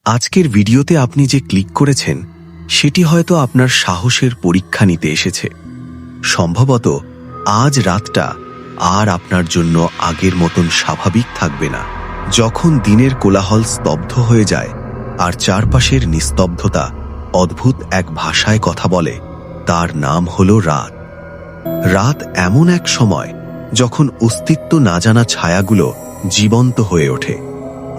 আজকের ভিডিওতে আপনি যে ক্লিক করেছেন সেটি হয়তো আপনার সাহসের পরীক্ষা নিতে এসেছে। সম্ভবত আজ রাতটা আর আপনার জন্য আগের মতন স্বাভাবিক থাকবে না। যখন দিনের কোলাহল স্তব্ধ হয়ে যায় আর চারপাশের নিস্তব্ধতা অদ্ভুত এক ভাষায় কথা বলে, তার নাম হলো রাত। রাত এমন এক সময় যখন অস্তিত্ব না জানা ছায়াগুলো জীবন্ত হয়ে ওঠে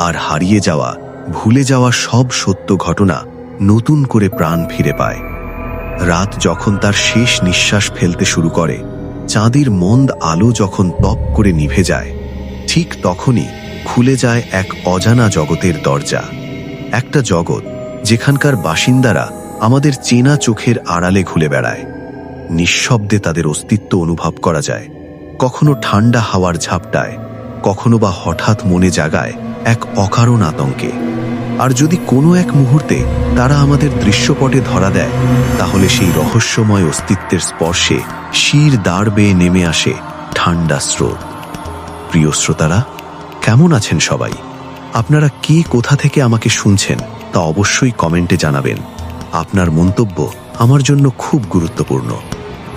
আর হারিয়ে যাওয়া, ভুলে যাওয়া সব সত্য ঘটনা নতুন করে প্রাণ ফিরে পায়। রাত যখন তার শেষ নিঃশ্বাস ফেলতে শুরু করে, চাঁদের মন্দ আলো যখন তপ করে নিভে যায়, ঠিক তখনই খুলে যায় এক অজানা জগতের দরজা। একটা জগৎ যেখানকার বাসিন্দারা আমাদের চেনা চোখের আড়ালে ঘুরে বেড়ায়। নিঃশব্দে তাদের অস্তিত্ব অনুভব করা যায়, কখনো ঠান্ডা হাওয়ার ঝাপটায়, কখনো বা হঠাৎ মনে জাগায় এক অকারণ আতঙ্কে। আর যদি কোনো এক মুহূর্তে তারা আমাদের দৃশ্যপটে ধরা দেয়, তাহলে সেই রহস্যময় অস্তিত্বের স্পর্শে শির দাঁড় বেয়ে নেমে আসে ঠান্ডা স্রোত। প্রিয় শ্রোতারা, কেমন আছেন সবাই? আপনারা কে কোথা থেকে আমাকে শুনছেন তা অবশ্যই কমেন্টে জানাবেন। আপনার মন্তব্য আমার জন্য খুব গুরুত্বপূর্ণ।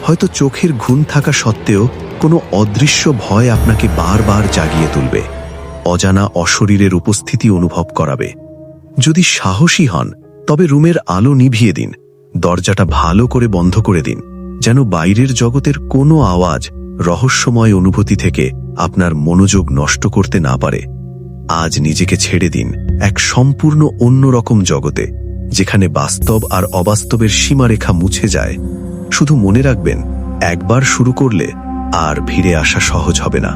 হয়তো চোখের ঘুম থাকা সত্ত্বেও কোনো অদৃশ্য ভয় আপনাকে বারবার জাগিয়ে তুলবে, অজানা অশরীরের উপস্থিতি অনুভব করাবে। যদি সাহসী হন তবে রুমের আলো নিভিয়ে দিন, দরজাটা ভালো করে বন্ধ করে দিন, যেন বাইরের জগতের কোনো আওয়াজ রহস্যময় অনুভূতি থেকে আপনার মনোযোগ নষ্ট করতে না পারে। আজ নিজেকে ছেড়ে দিন এক সম্পূর্ণ অন্যরকম জগতে, যেখানে বাস্তব আর অবাস্তবের সীমারেখা মুছে যায়। শুধু মনে রাখবেন, একবার শুরু করলে আর ফিরে আসা সহজ হবে না।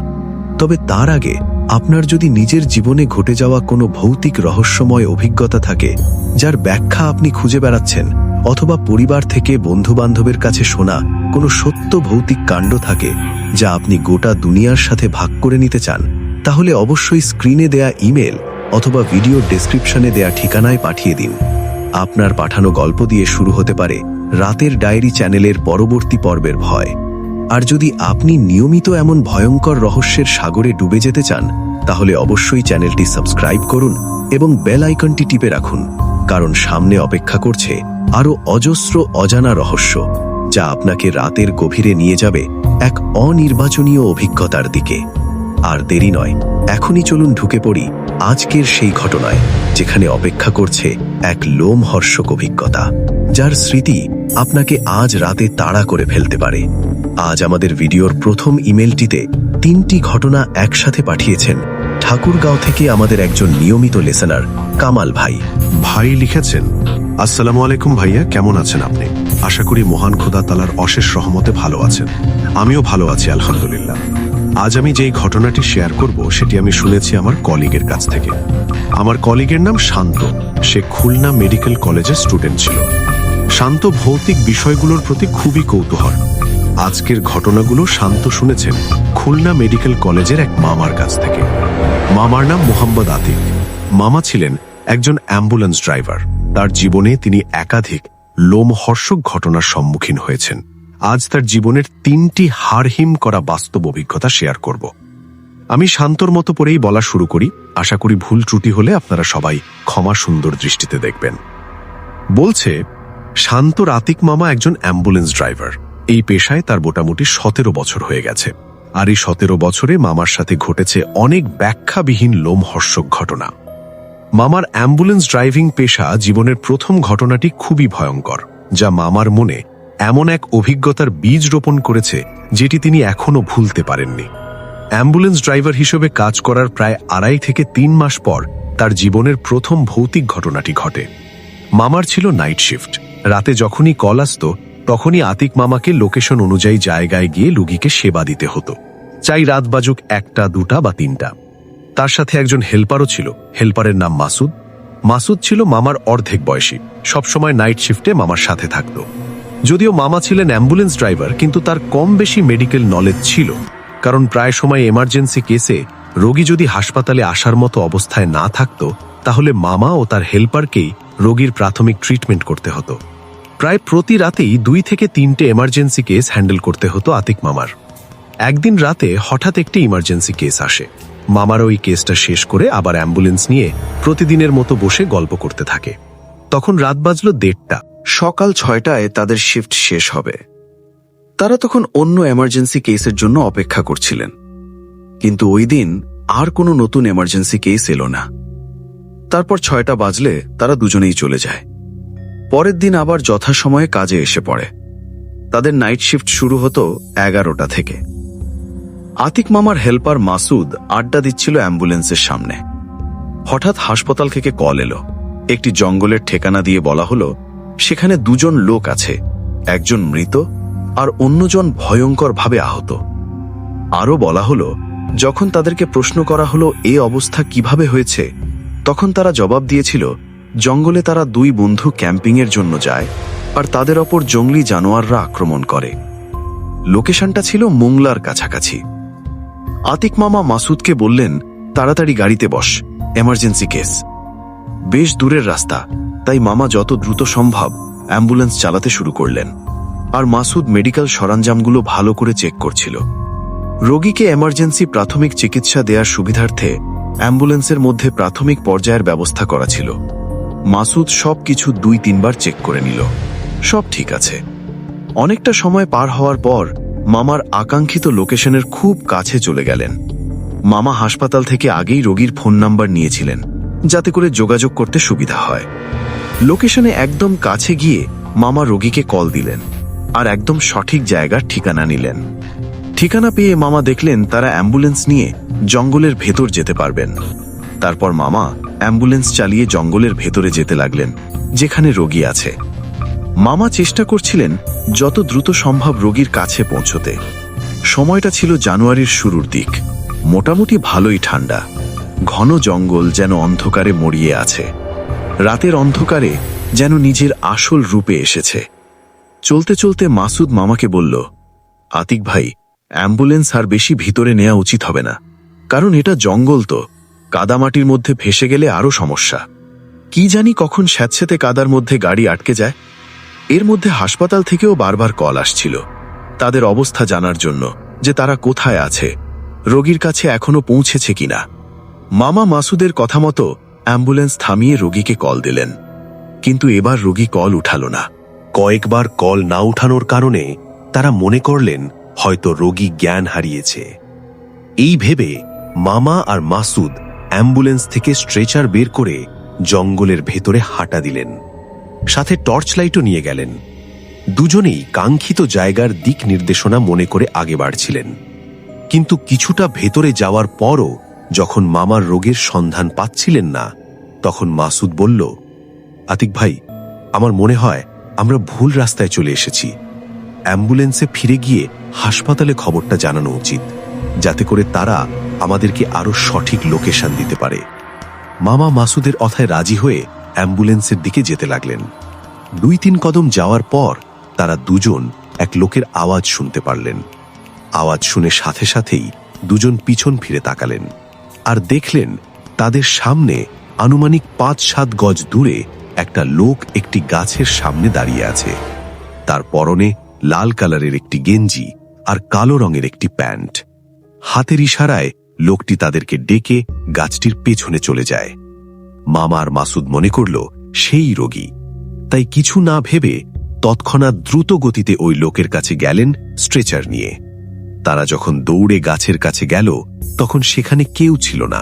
তবে তার আগে আপনার যদি নিজের জীবনে ঘটে যাওয়া কোনো ভৌতিক রহস্যময় অভিজ্ঞতা থাকে, যার ব্যাখ্যা আপনি খুঁজে বেড়াচ্ছেন, অথবা পরিবার থেকে বন্ধুবান্ধবের কাছে শোনা কোনো সত্য ভৌতিক কাণ্ড থাকে যা আপনি গোটা দুনিয়ার সাথে ভাগ করে নিতে চান, তাহলে অবশ্যই স্ক্রিনে দেয়া ইমেল অথবা ভিডিও ডেসক্রিপশনে দেয়া ঠিকানায় পাঠিয়ে দিন। আপনার পাঠানো গল্প দিয়ে শুরু হতে পারে রাতের ডায়েরি চ্যানেলের পরবর্তী পর্বের ভয়। আর যদি আপনি নিয়মিত এমন ভয়ঙ্কর রহস্যের সাগরে ডুবে যেতে চান, তাহলে অবশ্যই চ্যানেলটি সাবস্ক্রাইব করুন এবং বেল আইকনটি টিপে রাখুন, কারণ সামনে অপেক্ষা করছে আরও অজস্র অজানা রহস্য, যা আপনাকে রাতের গভীরে নিয়ে যাবে এক অনির্বাচনীয় অভিজ্ঞতার দিকে। আর দেরি নয়, এখনই চলুন ঢুকে পড়ি আজকের সেই ঘটনায়, যেখানে অপেক্ষা করছে এক লোমহর্ষক অভিজ্ঞতা, যার স্মৃতি আপনাকে আজ রাতে তাড়া করে ফেলতে পারে। আজ আমাদের ভিডিওর প্রথম ইমেলটিতে 3টি ঘটনা একসাথে পাঠিয়েছেন ঠাকুরগাঁও থেকে আমাদের একজন নিয়মিত লিসেনার কামাল ভাই। ভাই লিখেছেন, আসসালামু আলাইকুম ভাইয়া, কেমন আছেন আপনি? আশা করি মহান খোদা তাআলার অশেষ রহমতে ভালো আছেন। আমিও ভালো আছি আলহামদুলিল্লাহ। আজ আমি যেই ঘটনাটি শেয়ার করব সেটি আমি শুনেছি আমার কলিগের কাছ থেকে। আমার কলিগের নাম শান্ত। সে খুলনা মেডিকেল কলেজের স্টুডেন্ট ছিল। শান্ত ভৌতিক বিষয়গুলোর প্রতি খুবই কৌতূহল। আজকের ঘটনাগুলো শান্ত শুনেছেন খুলনা মেডিকেল কলেজের এক মামার কাছ থেকে। মামার নাম মোহাম্মদ আতিক। মামা ছিলেন একজন অ্যাম্বুলেন্স ড্রাইভার। তার জীবনে তিনি একাধিক লোমহর্ষক ঘটনার সম্মুখীন হয়েছেন। আজ তার জীবনের 3টি হাড়হিম করা বাস্তব অভিজ্ঞতা শেয়ার করব। আমি শান্তর মতো করেই বলা শুরু করি। আশা করি ভুল ত্রুটি হলে আপনারা সবাই ক্ষমা সুন্দর দৃষ্টিতে দেখবেন। বলছে, শান্তর আতিক মামা একজন অ্যাম্বুলেন্স ড্রাইভার। এই পেশায় তার মোটামুটি 17 বছর হয়ে গেছে। আর এই 17 বছরে মামার সাথে ঘটেছে অনেক ব্যাখ্যাবিহীন লোমহর্ষক ঘটনা। মামার অ্যাম্বুলেন্স ড্রাইভিং পেশা জীবনের প্রথম ঘটনাটি খুবই ভয়ঙ্কর, যা মামার মনে এমন এক অভিজ্ঞতার বীজ রোপণ করেছে যেটি তিনি এখনো ভুলতে পারেননি। অ্যাম্বুলেন্স ড্রাইভার হিসেবে কাজ করার প্রায় 2.5 থেকে 3 মাস পর তার জীবনের প্রথম ভৌতিক ঘটনাটি ঘটে। মামার ছিল নাইট শিফট। রাতে যখনই কল আসত, তখনই আতিক মামাকে লোকেশন অনুযায়ী জায়গায় গিয়ে রোগীকে সেবা দিতে হতো, চাই রাত বাজুক 1টা, 2টা বা 3টা। তার সাথে একজন হেল্পারও ছিল। হেল্পারের নাম মাসুদ। মাসুদ ছিল মামার অর্ধেক বয়সী। সবসময় নাইট শিফটে মামার সাথে থাকত। যদিও মামা ছিলেন অ্যাম্বুলেন্স ড্রাইভার, কিন্তু তার কম বেশি মেডিকেল নলেজ ছিল, কারণ প্রায় সময় এমার্জেন্সি কেসে রোগী যদি হাসপাতালে আসার মতো অবস্থায় না থাকত, তাহলে মামা ও তার হেল্পারকেই রোগীর প্রাথমিক ট্রিটমেন্ট করতে হতো। প্রায় প্রতি রাতেই 2 থেকে 3টে এমার্জেন্সি কেস হ্যান্ডেল করতে হতো আতিক মামার। একদিন রাতে হঠাৎ একটি ইমার্জেন্সি কেস আসে। মামার ওই কেসটা শেষ করে আবার অ্যাম্বুলেন্স নিয়ে প্রতিদিনের মতো বসে গল্প করতে থাকে। তখন রাত বাজলো 1:30। সকাল 6টায় তাদের শিফট শেষ হবে। তারা তখন অন্য এমার্জেন্সি কেসের জন্য অপেক্ষা করছিলেন, কিন্তু ওই দিন আর কোনো নতুন এমার্জেন্সি কেস এলো না। তারপর 6টা বাজলে তারা দুজনেই চলে যায়। পরের দিন আবার যথাসময়ে কাজে এসে পড়ে। তাদের নাইট শিফট শুরু হতো 11টা থেকে। আতিক মামার হেল্পার মাসুদ আড্ডা দিচ্ছিল অ্যাম্বুলেন্সের সামনে। হঠাৎ হাসপাতাল থেকে কল এলো। একটি জঙ্গলের ঠিকানা দিয়ে বলা হলো সেখানে 2 জন লোক আছে, একজন মৃত আর অন্যজন ভয়ঙ্করভাবে আহত। আরও বলা হলো যখন তাদেরকে প্রশ্ন করা হলো এ অবস্থা কিভাবে হয়েছে, তখন তারা জবাব দিয়েছিল জঙ্গলে তারা 2 বন্ধু ক্যাম্পিংয়ের জন্য যায় আর তাদের ওপর জঙ্গলি জানোয়াররা আক্রমণ করে। লোকেশনটা ছিল মোংলার কাছাকাছি। আতিক মামা মাসুদকে বললেন তাড়াতাড়ি গাড়িতে বস, এমার্জেন্সি কেস। বেশ দূরের রাস্তা, তাই মামা যত দ্রুত সম্ভব অ্যাম্বুলেন্স চালাতে শুরু করলেন, আর মাসুদ মেডিকেল সরঞ্জামগুলো ভালো করে চেক করছিল। রোগীকে এমার্জেন্সি প্রাথমিক চিকিৎসা দেওয়ার সুবিধার্থে অ্যাম্বুলেন্সের মধ্যে প্রাথমিক পর্যায়ের ব্যবস্থা করা ছিল। মাসুদ সবকিছু 2-3 বার চেক করে নিল, সব ঠিক আছে। অনেকটা সময় পার হওয়ার পর মামার আকাঙ্ক্ষিত লোকেশনের খুব কাছে চলে গেলেন। মামা হাসপাতাল থেকে আগেই রোগীর ফোন নাম্বার নিয়েছিলেন, যাতে করে যোগাযোগ করতে সুবিধা হয়। লোকেশনে একদম কাছে গিয়ে মামা রোগীকে কল দিলেন আর একদম সঠিক জায়গার ঠিকানা নিলেন। ঠিকানা পেয়ে মামা দেখলেন তারা অ্যাম্বুলেন্স নিয়ে জঙ্গলের ভেতর যেতে পারবেন। তারপর মামা অ্যাম্বুলেন্স চালিয়ে জঙ্গলের ভেতরে যেতে লাগলেন যেখানে রোগী আছে। মামা চেষ্টা করছিলেন যত দ্রুত সম্ভব রোগীর কাছে পৌঁছতে। সময়টা ছিল জানুয়ারির শুরুর দিক, মোটামুটি ভালোই ঠান্ডা। ঘন জঙ্গল যেন অন্ধকারে মরিয়ে আছে, রাতের অন্ধকারে যেন নিজের আসল রূপে এসেছে। চলতে চলতে মাসুদ মামাকে বলল, আতিক ভাই, অ্যাম্বুলেন্স আর বেশি ভিতরে নেওয়া উচিত হবে না, কারণ এটা জঙ্গল তো, কাদামাটির মধ্যে ভেসে গেলে আরো সমস্যা। কি জানি কখন স্যাঁতস্যাঁতে কাদার মধ্যে গাড়ি আটকে যায়। এর মধ্যে হাসপাতাল থেকেও বারবার কল আসছিল তাদের অবস্থা জানার জন্য, যে তারা কোথায় আছে, রোগীর কাছে এখনো পৌঁছেছে কিনা। মামা মাসুদের কথা মতো অ্যাম্বুলেন্স থামিয়ে রোগীকে কল দিলেন, কিন্তু এবার রোগী কল উঠালো না। কয়েকবার কল না উঠানোর কারণে তারা মনে করলেন হয়তো রোগী জ্ঞান হারিয়েছে। এই ভেবে মামা আর মাসুদ অ্যাম্বুলেন্স থেকে স্ট্রেচার বের করে জঙ্গলের ভেতরে হাঁটা দিলেন, সাথে টর্চ লাইটও নিয়ে গেলেন। দুজনেই কাঙ্ক্ষিত জায়গার দিক নির্দেশনা মনে করে আগে বাড়ছিলেন। কিন্তু কিছুটা ভেতরে যাওয়ার পরও যখন মামার রোগের সন্ধান পাচ্ছিলেন না, তখন মাসুদ বলল, আতিক ভাই, আমার মনে হয় আমরা ভুল রাস্তায় চলে এসেছি। অ্যাম্বুলেন্সে ফিরে গিয়ে হাসপাতালে খবরটা জানানো উচিত, যাতে করে তারা আমাদেরকে আরো সঠিক লোকেশন দিতে পারে। মামা মাসুদের কথায় রাজি হয়ে অ্যাম্বুলেন্সের দিকে যেতে লাগলেন। 2-3 কদম যাওয়ার পর তারা দুজন এক লোকের আওয়াজ শুনতে পারলেন। আওয়াজ শুনে সাথে সাথেই দুজন পিছন ফিরে তাকালেন আর দেখলেন তাদের সামনে আনুমানিক 5-7 গজ দূরে একটা লোক একটি গাছের সামনে দাঁড়িয়ে আছে। তার পরনে লাল কালারের একটি গেঞ্জি আর কালো রঙের একটি প্যান্ট। হাতের ইশারায় লোকটি তাদেরকে ডেকে গাছটির পেছনে চলে যায়। মামা আর মাসুদ মনে করল সেই রোগী, তাই কিছু না ভেবে তৎক্ষণাৎ দ্রুত গতিতে ওই লোকের কাছে গেলেন স্ট্রেচার নিয়ে। তারা যখন দৌড়ে গাছের কাছে গেল, তখন সেখানে কেউ ছিল না।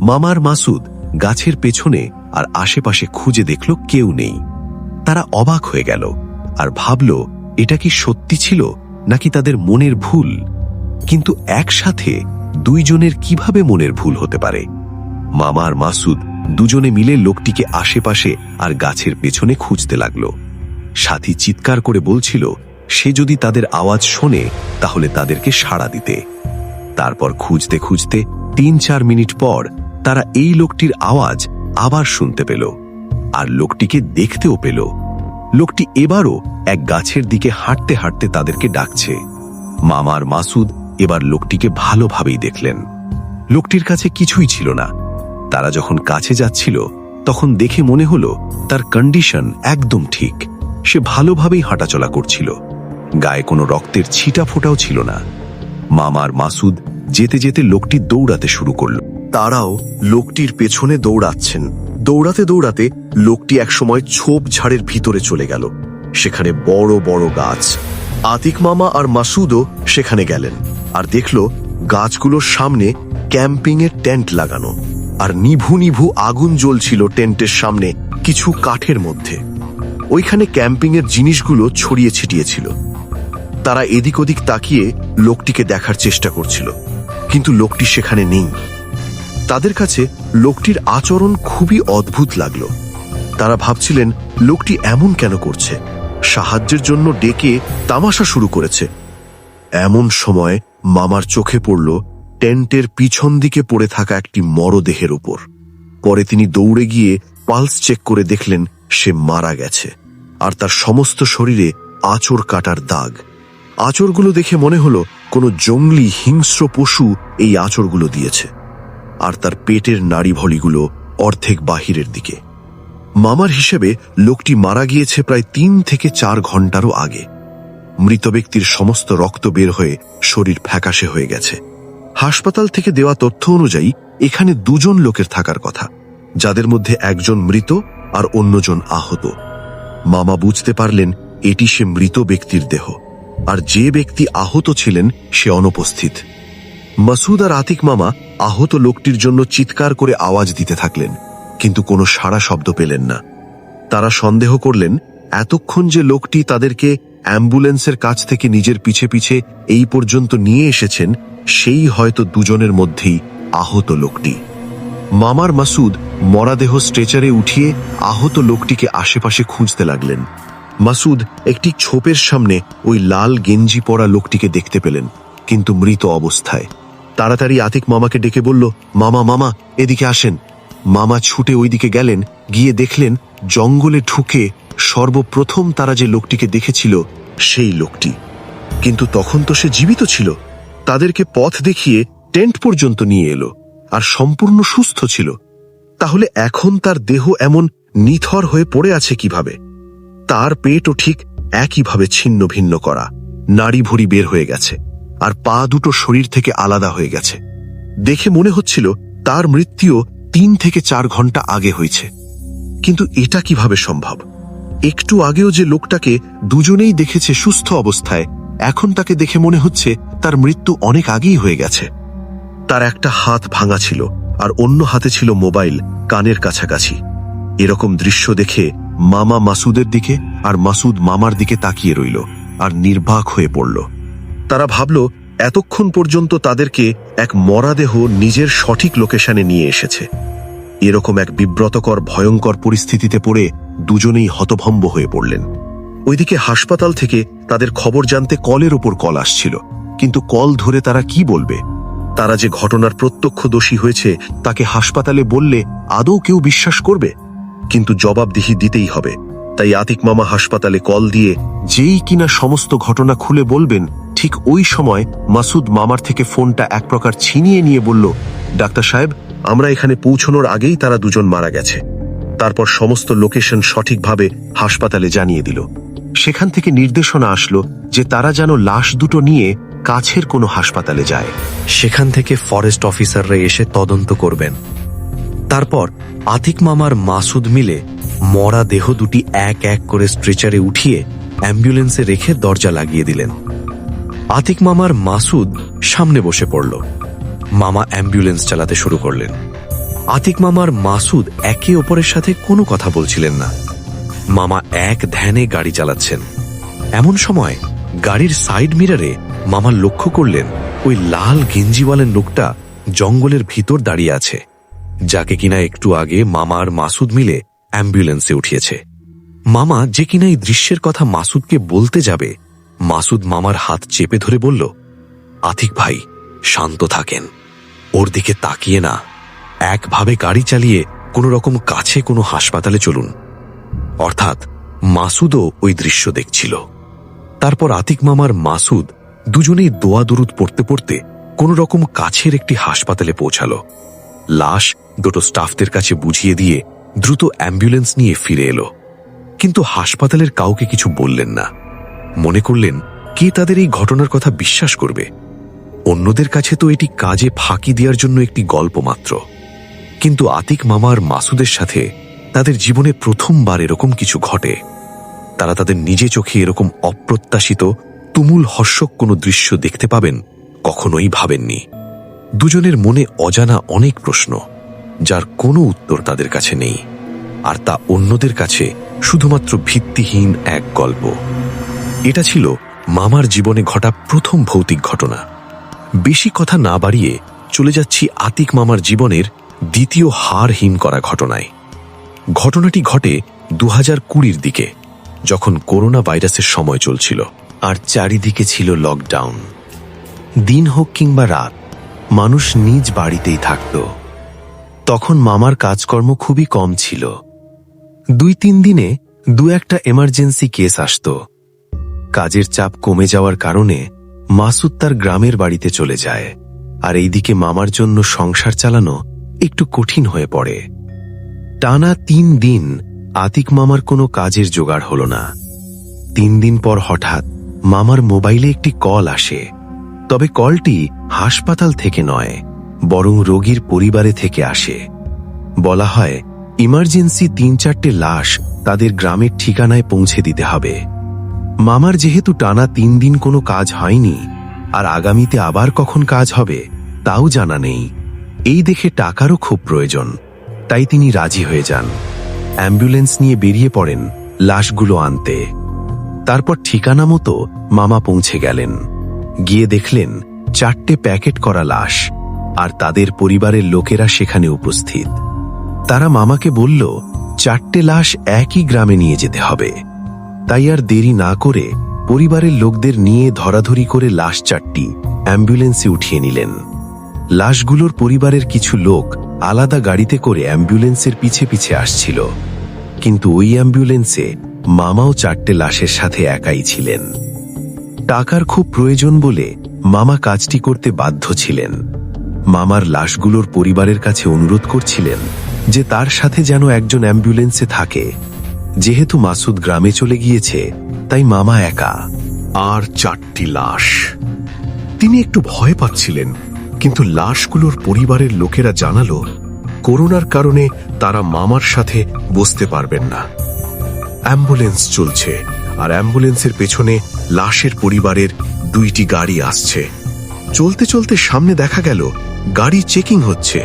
মামার মাসুদ গাছের পেছনে আর আশেপাশে খুঁজে দেখল কেউ নেই। তারা অবাক হয়ে গেল আর ভাবল এটা কি সত্যি ছিল নাকি তাদের মনের ভুল। কিন্তু একসাথে 2 জনের কিভাবে মনের ভুল হতে পারে? মামা আর মাসুদ দুজনে মিলে লোকটিকে আশেপাশে আর গাছের পেছনে খুঁজতে লাগল। সাথী চিৎকার করে বলছিল সে যদি তাদের আওয়াজ শোনে তাহলে তাদেরকে সাড়া দিতে। তারপর খুঁজতে খুঁজতে 3-4 মিনিট পর তারা এই লোকটির আওয়াজ আবার শুনতে পেল আর লোকটিকে দেখতেও পেল। লোকটি এবারও এক গাছের দিকে হাঁটতে হাঁটতে তাদেরকে ডাকছে। মামা আর মাসুদ এবার লোকটিকে ভালোভাবেই দেখলেন। লোকটির কাছে কিছুই ছিল না। তারা যখন কাছে যাচ্ছিল তখন দেখে মনে হলো তার কন্ডিশন একদম ঠিক। সে ভালোভাবেই হাঁটাচলা করছিল, গায়ে কোনো রক্তের ছিটা ফোটাও ছিল না। মামা আর মাসুদ যেতে যেতে লোকটি দৌড়াতে শুরু করল। তারাও লোকটির পেছনে দৌড়াচ্ছেন। দৌড়াতে দৌড়াতে লোকটি একসময় ঝোপঝাড়ের ভিতরে চলে গেল। সেখানে বড় বড় গাছ। আতিক মামা আর মাসুদও সেখানে গেলেন আর দেখল গাছগুলোর সামনে ক্যাম্পিংয়ের টেন্ট লাগানো, আর নিভু নিভু আগুন জ্বলছিল টেন্টের সামনে কিছু কাঠের মধ্যে। ওইখানে ক্যাম্পিংয়ের জিনিসগুলো ছড়িয়ে ছিটিয়ে ছিল। তারা এদিক ওদিক তাকিয়ে লোকটিকে দেখার চেষ্টা করছিল, কিন্তু লোকটি সেখানে নেই। তাদের কাছে লোকটির আচরণ খুবই অদ্ভুত লাগলো। তারা ভাবছিলেন লোকটি এমন কেন করছে, সাহায্যের জন্য ডেকে তামাশা শুরু করেছে। এমন সময় মামার চোখে পড়ল টেন্টের পিছন দিকে পড়ে থাকা একটি মরদেহের উপর। পরে তিনি দৌড়ে গিয়ে পালস চেক করে দেখলেন সে মারা গেছে, আর তার সমস্ত শরীরে আঁচড় কাটার দাগ। আঁচড়গুলো দেখে মনে হলো কোনো জঙ্গলি হিংস্র পশু এই আঁচড়গুলো দিয়েছে, আর তার পেটের নাড়িভলিগুলো অর্ধেক বাহিরের দিকে। মামার হিসেবে লোকটি মারা গিয়েছে প্রায় 3 থেকে 4 ঘন্টারও আগে। মৃত ব্যক্তির সমস্ত রক্ত বের হয়ে শরীর ফ্যাকাশে হয়ে গেছে। হাসপাতাল থেকে দেওয়া তথ্য অনুযায়ী এখানে 2 জন লোকের থাকার কথা, যাদের মধ্যে একজন মৃত আর অন্যজন আহত। মামা বুঝতে পারলেন এটি সে মৃত ব্যক্তির দেহ, আর যে ব্যক্তি আহত ছিলেন সে অনুপস্থিত। মাসুদ আর আতিক মামা আহত লোকটির জন্য চিৎকার করে আওয়াজ দিতে থাকলেন, কিন্তু কোনো সাড়া শব্দ পেলেন না। তারা সন্দেহ করলেন এতক্ষণ যে লোকটি তাদেরকে অ্যাম্বুলেন্সের কাছ থেকে নিজের পিছে পিছে এই পর্যন্ত নিয়ে এসেছেন, সেই হয়তো 2 জনের মধ্যেই আহত লোকটি। মামার মাসুদ মরাদেহ স্ট্রেচারে উঠিয়ে আহত লোকটিকে আশেপাশে খুঁজতে লাগলেন। মাসুদ একটি ছোপের সামনে ওই লাল গেঞ্জি পরা লোকটিকে দেখতে পেলেন, কিন্তু মৃত অবস্থায়। তাড়াতাড়ি আতিক মামাকে ডেকে বলল, মামা মামা এদিকে আসেন। মামা ছুটে ওইদিকে গেলেন। গিয়ে দেখলেন জঙ্গলে ঢুকে সর্বপ্রথম তারা যে লোকটিকে দেখেছিল সেই লোকটি, কিন্তু তখন তো সে জীবিত ছিল। তাদেরকে পথ দেখিয়ে টেন্ট পর্যন্ত নিয়ে এলো, আর সম্পূর্ণ সুস্থ ছিল। তাহলে এখন তার দেহ এমন নিথর হয়ে পড়ে আছে কিভাবে? তার পেটও ঠিক একইভাবে ছিন্ন ভিন্ন করা, নাড়ি ভুঁড়ি বের হয়ে গেছে, আর পা দুটো শরীর থেকে আলাদা হয়ে গেছে। দেখে মনে হচ্ছিল তার মৃত্যু 3 থেকে 4 ঘন্টা আগে হয়েছে। কিন্তু এটা কিভাবে সম্ভব? একটু আগেও যে লোকটাকে দুজনেই দেখেছে সুস্থ অবস্থায়, এখন তাকে দেখে মনে হচ্ছে তার মৃত্যু অনেক আগেই হয়ে গেছে। তার একটা হাত ভাঙা ছিল, আর অন্য হাতে ছিল মোবাইল কানের কাছাকাছি। এরকম দৃশ্য দেখে মামা মাসুদের দিকে আর মাসুদ মামার দিকে তাকিয়ে রইল, আর নির্বাক হয়ে পড়ল। তারা ভাবল এতক্ষণ পর্যন্ত তাদেরকে এক মরাদেহ নিজের সঠিক লোকেশনে নিয়ে এসেছে। এরকম এক বিব্রতকর ভয়ঙ্কর পরিস্থিতিতে পড়ে দুজনেই হতভম্ব হয়ে পড়লেন। ওইদিকে হাসপাতাল থেকে তাদের খবর জানতে কলের ওপর কল আসছিল, কিন্তু কল ধরে তারা কি বলবে? তারা যে ঘটনার প্রত্যক্ষদর্শী হয়েছে তাকে হাসপাতালে বললে আদৌ কেউ বিশ্বাস করবে? কিন্তু জবাবদিহি দিতেই হবে। তাই আতিক মামা হাসপাতালে কল দিয়ে যেই কিনা সমস্ত ঘটনা খুলে বলবেন, ঠিক ওই সময় মাসুদ মামার থেকে ফোনটা এক প্রকার ছিনিয়ে নিয়ে বলল, ডাক্তার সাহেব, আমরা এখানে পৌঁছানোর আগেই তারা 2 জন মারা গেছে। তারপর সমস্ত লোকেশন সঠিকভাবে হাসপাতালে জানিয়ে দিল। সেখান থেকে নির্দেশনা আসলো যে তারা যেন লাশ দুটো নিয়ে কাছের কোনো হাসপাতালে যায়। সেখান থেকে ফরেস্ট অফিসাররা এসে তদন্ত করবেন। তারপর আতিক মামার মাসুদ মিলে মরা দেহ দুটি এক এক করে স্ট্রেচারে উঠিয়ে অ্যাম্বুলেন্সে রেখে দরজা লাগিয়ে দিলেন। আতিক মামার মাসুদ সামনে বসে পড়ল। মামা অ্যাম্বুলেন্স চালাতে শুরু করলেন। আতিক মামার মাসুদ একে অপরের সাথে কোনো কথা বলছিলেন না। মামা এক ধ্যানে গাড়ি চালাচ্ছেন। এমন সময় গাড়ির সাইড মিররে মামা লক্ষ্য করলেন ওই লাল গেঞ্জিওয়ালের লোকটা জঙ্গলের ভিতর দাঁড়িয়ে আছে, যাকে কিনা একটু আগে মামা আর মাসুদ মিলে অ্যাম্বুলেন্সে উঠিয়েছে। মামা যে কিনা এই দৃশ্যের কথা মাসুদকে বলতে যাবে, মাসুদ মামার হাত চেপে ধরে বলল, আতিক ভাই, শান্ত থাকেন, ওর দিকে তাকিয়ে না, একভাবে গাড়ি চালিয়ে কোনো রকম কাছে কোনো হাসপাতালে চলুন। অর্থাৎ মাসুদও ওই দৃশ্য দেখছিল। তারপর আতিক মামার মাসুদ দুজনেই দোয়া দুরুদ পড়তে পড়তে কোনো রকম কাছের একটি হাসপাতালে পৌঁছালো। লাশ দুটো স্টাফদের কাছে বুঝিয়ে দিয়ে দ্রুত অ্যাম্বুলেন্স নিয়ে ফিরে এলো, কিন্তু হাসপাতালের কাউকে কিছু বললেন না। মনে করলেন কে তাদের এই ঘটনার কথা বিশ্বাস করবে। অন্যদের কাছে তো এটি কাজে ফাঁকি দেওয়ার জন্য একটি গল্প মাত্র, কিন্তু আতিক মামা আর মাসুদের সাথে তাদের জীবনে প্রথমবার এরকম কিছু ঘটে। তারা তাদের নিজে চোখে এরকম অপ্রত্যাশিত তুমুল হর্ষক কোনো দৃশ্য দেখতে পাবেন কখনোই ভাবেননি। দুজনের মনে অজানা অনেক প্রশ্ন, যার কোনো উত্তর তাদের কাছে নেই, আর তা অন্যদের কাছে শুধুমাত্র ভিত্তিহীন এক গল্প। এটা ছিল মামার জীবনে ঘটা প্রথম ভৌতিক ঘটনা। বেশি কথা না বাড়িয়ে চলে যাচ্ছি আতিক মামার জীবনের দ্বিতীয় হার হিম করা ঘটনায়। ঘটনাটি ঘটে 2020-র দিকে, যখন করোনা ভাইরাসের সময় চলছিল আর চারিদিকে ছিল লকডাউন। দিন হোক কিংবা রাত, মানুষ নিজ বাড়িতেই থাকত। তখন মামার কাজকর্ম খুবই কম ছিল। 2-3 দিনে 2-একটা এমার্জেন্সি কেস আসত। কাজের চাপ কমে যাওয়ার কারণে মাসুদ তার গ্রামের বাড়িতে চলে যায়, আর এইদিকে মামার জন্য সংসার চালানো একটু কঠিন হয়ে পড়ে। টানা 3 দিন আতিক মামার কোনো কাজের জোগাড় হল না। 3 দিন পর হঠাৎ মামার মোবাইলে একটি কল আসে। তবে কলটি হাসপাতাল থেকে নয়, বরং রোগীর পরিবারে থেকে আসে। বলা হয় ইমার্জেন্সি 3-4টে লাশ তাদের গ্রামের ঠিকানায় পৌঁছে দিতে হবে। মামার যেহেতু টানা 3 দিন কোনো কাজ হয়নি, আর আগামীতে আবার কখন কাজ হবে তাও জানা নেই, এই দেখে টাকারও খুব প্রয়োজন, তাই তিনি রাজি হয়ে যান। অ্যাম্বুলেন্স নিয়ে বেরিয়ে পড়েন লাশগুলো আনতে। তারপর ঠিকানা মতো মামা পৌঁছে গেলেন। গিয়ে দেখলেন 4টে প্যাকেট করা লাশ, আর তাদের পরিবারের লোকেরা সেখানে উপস্থিত। তারা মামাকে বলল 4টে লাশ একই গ্রামে নিয়ে যেতে হবে। তাই আর দেরি না করে পরিবারের লোকদের নিয়ে ধরাধরি করে লাশ 4টি অ্যাম্বুলেন্সে উঠিয়ে নিলেন। লাশগুলোর পরিবারের কিছু লোক আলাদা গাড়িতে করে অ্যাম্বুলেন্সের পিছে পিছে আসছিল, কিন্তু ওই অ্যাম্বুলেন্সে মামাও 4টে লাশের সাথে একাই ছিলেন। টাকার খুব প্রয়োজন বলে মামা কাজটি করতে বাধ্য ছিলেন। মামার লাশগুলোর পরিবারের কাছে অনুরোধ করছিলেন যে তার সাথে যেন একজন অ্যাম্বুলেন্সে থাকে। যেহেতু মাসুদ গ্রামে চলে গিয়েছে, তাই মামা একা। আর 4টি লাশ। তিনি একটু ভয় পাচ্ছিলেন, কিন্তু লাশগুলোর পরিবারের লোকেরা জানালো করোনার কারণে তারা মামার সাথে বসতে পারবেন না। অ্যাম্বুলেন্স চলছে, আর অ্যাম্বুলেন্সের পেছনে লাশের পরিবারের 2টি গাড়ি আসছে। চলতে চলতে সামনে দেখা গেল গাড়ি চেকিং হচ্ছে,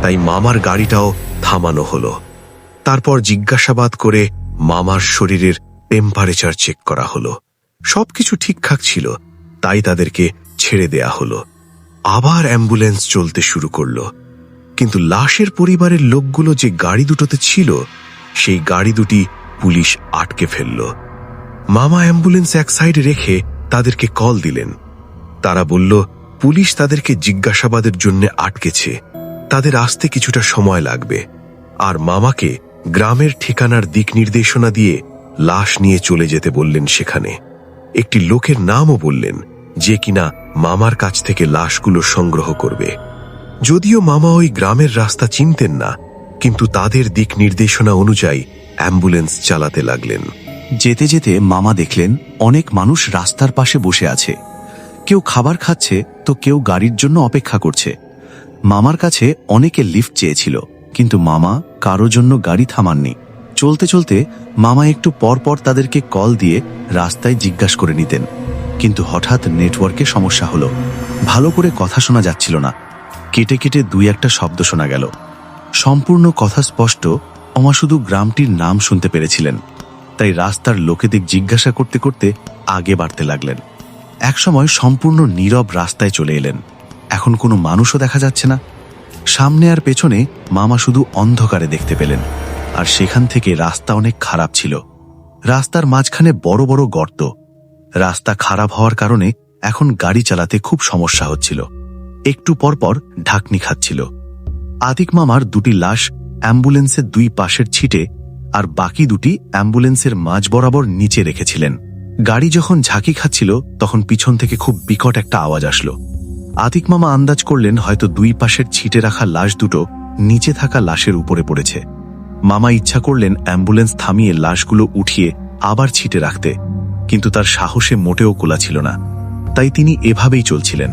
তাই মামার গাড়িটাও থামানো হলো। তারপর জিজ্ঞাসাবাদ করে মামার শরীরের টেম্পারেচার চেক করা হলো। সবকিছু ঠিকঠাক ছিল, তাই তাদেরকে ছেড়ে দেয়া হলো। আবার অ্যাম্বুলেন্স চলতে শুরু করলো, কিন্তু লাশের পরিবারের লোকগুলো যে গাড়ি দুটোতে ছিল, সেই গাড়ি দুটি পুলিশ আটকে ফেলল। মামা অ্যাম্বুলেন্স এক সাইডে রেখে তাদেরকে কল দিলেন। তারা বলল পুলিশ তাদেরকে জিজ্ঞাসাবাদের জন্য আটকেছে, তাদের আসতে কিছুটা সময় লাগবে। আর মামাকে গ্রামের ঠিকানার দিক নির্দেশনা দিয়ে লাশ নিয়ে চলে যেতে বললেন। সেখানে একটি লোকের নামও বললেন, যে কিনা মামার কাছ থেকে লাশগুলো সংগ্রহ করবে। যদিও মামা ওই গ্রামের রাস্তা চিনতেন না, কিন্তু তাদের দিক নির্দেশনা অনুযায়ী অ্যাম্বুলেন্স চালাতে লাগলেন। যেতে যেতে মামা দেখলেন অনেক মানুষ রাস্তার পাশে বসে আছে। কেউ খাবার খাচ্ছে, তো কেউ গাড়ির জন্য অপেক্ষা করছে। মামার কাছে অনেকে লিফট চেয়েছিল, কিন্তু মামা কারো জন্য গাড়ি থামাননি। চলতে চলতে মামা একটু পর পর তাদেরকে কল দিয়ে রাস্তায় জিজ্ঞাসা করে নিতেন, কিন্তু হঠাৎ নেটওয়ার্কে সমস্যা হলো। ভালো করে কথা শোনা যাচ্ছিল না, কেটে কেটে 2-একটা শব্দ শোনা গেল। সম্পূর্ণ কথা স্পষ্ট মামা শুধু গ্রামটির নাম শুনতে পেরেছিলেন, তাই রাস্তার লোকেদের জিজ্ঞাসা করতে করতে আগে বাড়তে লাগলেন। একসময় সম্পূর্ণ নীরব রাস্তায় চলে এলেন। এখন কোনো মানুষও দেখা যাচ্ছে না। সামনে আর পেছনে মামা শুধু অন্ধকারে দেখতে পেলেন, আর সেখান থেকে রাস্তা অনেক খারাপ ছিল। রাস্তার মাঝখানে বড় বড় গর্ত। রাস্তা খারাপ হওয়ার কারণে এখন গাড়ি চালাতে খুব সমস্যা হচ্ছিল। একটু পরপর ঢাকনি খাচ্ছিল। আতিক মামার 2টি লাশ অ্যাম্বুলেন্সের 2 পাশের ছিটে, আর বাকি 2টি অ্যাম্বুলেন্সের মাঝ বরাবর নিচে রেখেছিলেন। গাড়ি যখন ঝাঁকি খাচ্ছিল, তখন পিছন থেকে খুব বিকট একটা আওয়াজ আসলো। আতিক মামা আন্দাজ করলেন হয়তো 2 পাশের ছিটে রাখা লাশ দুটো নিচে থাকা লাশের উপরে পড়েছে। মামা ইচ্ছা করলেন অ্যাম্বুলেন্স থামিয়ে লাশগুলো উঠিয়ে আবার ছিটে রাখতে, কিন্তু তার সাহসে মোটেও কোলা ছিল না, তাই তিনি এভাবেই চলছিলেন।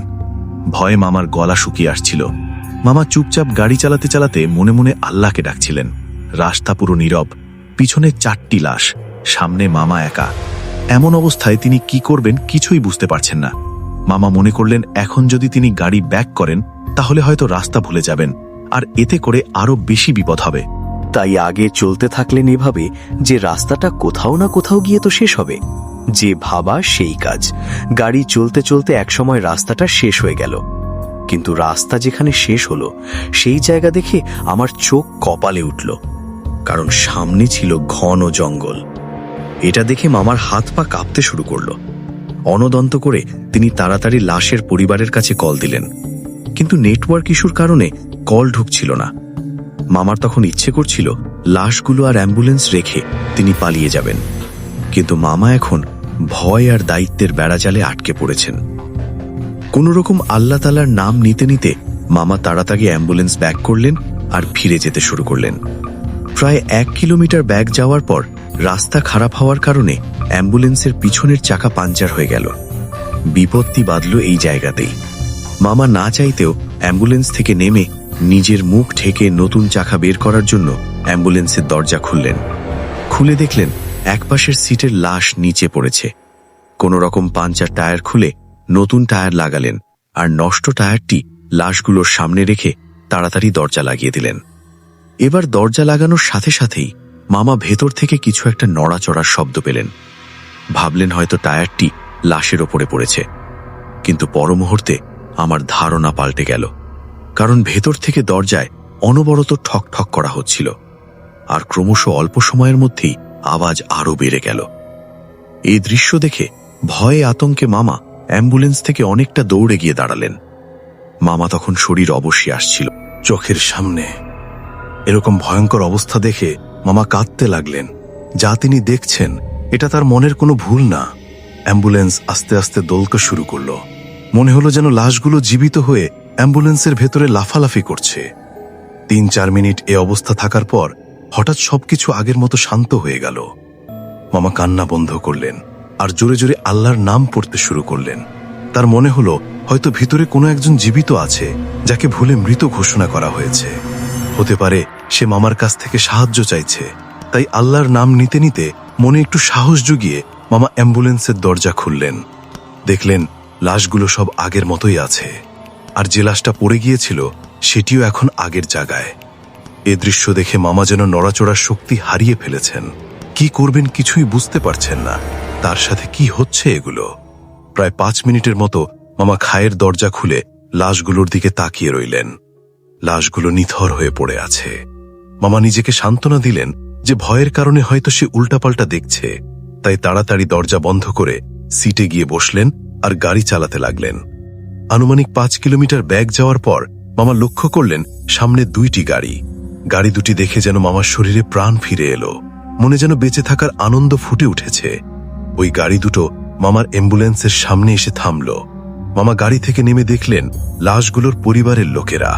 ভয়ে মামার গলা শুকিয়ে আসছিল। মামা চুপচাপ গাড়ি চালাতে চালাতে মনে মনে আল্লাহকে ডাকছিলেন। রাস্তা পুরো নীরব, পিছনে 4টি লাশ, সামনে মামা একা। এমন অবস্থায় তিনি কি করবেন কিছুই বুঝতে পারছেন না। মামা মনে করলেন এখন যদি তিনি গাড়ি ব্যাক করেন তাহলে হয়তো রাস্তা ভুলে যাবেন, আর এতে করে আরো বেশি বিপদ হবে। তাই আগে চলতে থাকলেন এভাবে যে রাস্তাটা কোথাও না কোথাও গিয়ে তো শেষ হবে। যে ভাবা সেই কাজ। গাড়ি চলতে চলতে একসময় রাস্তাটা শেষ হয়ে গেল, কিন্তু রাস্তা যেখানে শেষ হলো সেই জায়গা দেখে আমার চোখ কপালে উঠল, কারণ সামনে ছিল ঘন জঙ্গল। এটা দেখে মামার হাত পা কাঁপতে শুরু করলো। অনদন্ত করে তিনি তাড়াতাড়ি লাশের পরিবারের কাছে কল দিলেন, কিন্তু নেটওয়ার্ক ইস্যুর কারণে কল ঢুকছিল না। মামার তখন ইচ্ছে করছিল লাশগুলো আর অ্যাম্বুলেন্স রেখে তিনি পালিয়ে যাবেন, কিন্তু মামা এখন ভয় আর দায়িত্বের বেড়াজালে আটকে পড়েছেন। কোনোরকম আল্লাহ তাআলার নাম নিতে নিতে মামা তাড়াতাড়ি অ্যাম্বুলেন্স ব্যাক করলেন আর ফিরে যেতে শুরু করলেন। প্রায় 1 কিলোমিটার ব্যাক যাওয়ার পর রাস্তা খারাপ হওয়ার কারণে অ্যাম্বুলেন্সের পিছনের চাকা পাঞ্চার হয়ে গেল। বিপত্তি বাঁধল এই জায়গাতেই। মামা না চাইতেও অ্যাম্বুলেন্স থেকে নেমে নিজের মুখ ঢেকে নতুন চাকা বের করার জন্য অ্যাম্বুলেন্সের দরজা খুললেন। খুলে দেখলেন একপাশের সিটের লাশ নিচে পড়েছে। কোনো রকম পাঞ্চার টায়ার খুলে নতুন টায়ার লাগালেন, আর নষ্ট টায়ারটি লাশগুলোর সামনে রেখে তাড়াতাড়ি দরজা লাগিয়ে দিলেন। এবার দরজা লাগানোর সাথে সাথেই মামা ভেতর থেকে কিছু একটা নড়াচড়ার শব্দ পেলেন। ভাবলেন হয়তো টায়ারটি লাশের ওপরে পড়েছে, কিন্তু পর মুহূর্তে আমার ধারণা পাল্টে গেল, কারণ ভেতর থেকে দরজায় অনবরত ঠক ঠক করা হচ্ছিল, আর ক্রমশ অল্প সময়ের মধ্যেই আওয়াজ আরো বেড়ে গেল। এই দৃশ্য দেখে ভয়ে আতঙ্কে মামা অ্যাম্বুলেন্স থেকে অনেকটা দৌড়ে গিয়ে দাঁড়ালেন। মামা তখন শরীর অবশ্যই আসছিল। চোখের সামনে এরকম ভয়ঙ্কর অবস্থা দেখে মামা কাঁদতে লাগলেন। যা তিনি দেখছেন এটা তার মনের কোনো ভুল না। অ্যাম্বুলেন্স আস্তে আস্তে দোলতে শুরু করলো। মনে হলো যেন লাশগুলো জীবিত হয়ে অ্যাম্বুলেন্সের ভেতরে লাফালাফি করছে। 3-4 মিনিট এ অবস্থা থাকার পর হঠাৎ সবকিছু আগের মতো শান্ত হয়ে গেল। মামা কান্না বন্ধ করলেন আর জোরে জোরে আল্লাহর নাম পড়তে শুরু করলেন। তার মনে হলো হয়তো ভিতরে কোনো একজন জীবিত আছে যাকে ভুলে মৃত ঘোষণা করা হয়েছে। হতে পারে সে মামার কাছ থেকে সাহায্য চাইছে। তাই আল্লাহর নাম নিতে নিতে মনে একটু সাহস জুগিয়ে মামা অ্যাম্বুলেন্সের দরজা খুললেন। দেখলেন লাশগুলো সব আগের মতোই আছে, আর যে লাশটা পড়ে গিয়েছিল সেটিও এখন আগের জায়গায়। এ দৃশ্য দেখে মামা যেন নড়াচড়ার শক্তি হারিয়ে ফেলেছেন। কি করবেন কিছুই বুঝতে পারছেন না। তার সাথে কি হচ্ছে এগুলো? প্রায় 5 মিনিটের মতো মামা খায়ের দরজা খুলে লাশগুলোর দিকে তাকিয়ে রইলেন। লাশগুলো নিথর হয়ে পড়ে আছে। মামা নিজেকে সান্ত্বনা দিলেন যে ভয়ের কারণে হয়তো সে উল্টাপাল্টা দেখছে। তাই তাড়াতাড়ি দরজা বন্ধ করে সিটে গিয়ে বসলেন আর গাড়ি চালাতে লাগলেন। আনুমানিক 5 কিলোমিটার ব্যাক যাওয়ার পর মামা লক্ষ্য করলেন সামনে 2টি গাড়ি। গাড়ি দুটি দেখে যেন মামার শরীরে প্রাণ ফিরে এলো। মনে যেন বেঁচে থাকার আনন্দ ফুটে উঠেছে। ওই গাড়ি দুটো মামার অ্যাম্বুলেন্সের সামনে এসে থামল। মামা গাড়ি থেকে নেমে দেখলেন লাশগুলোর পরিবারের লোকেরা।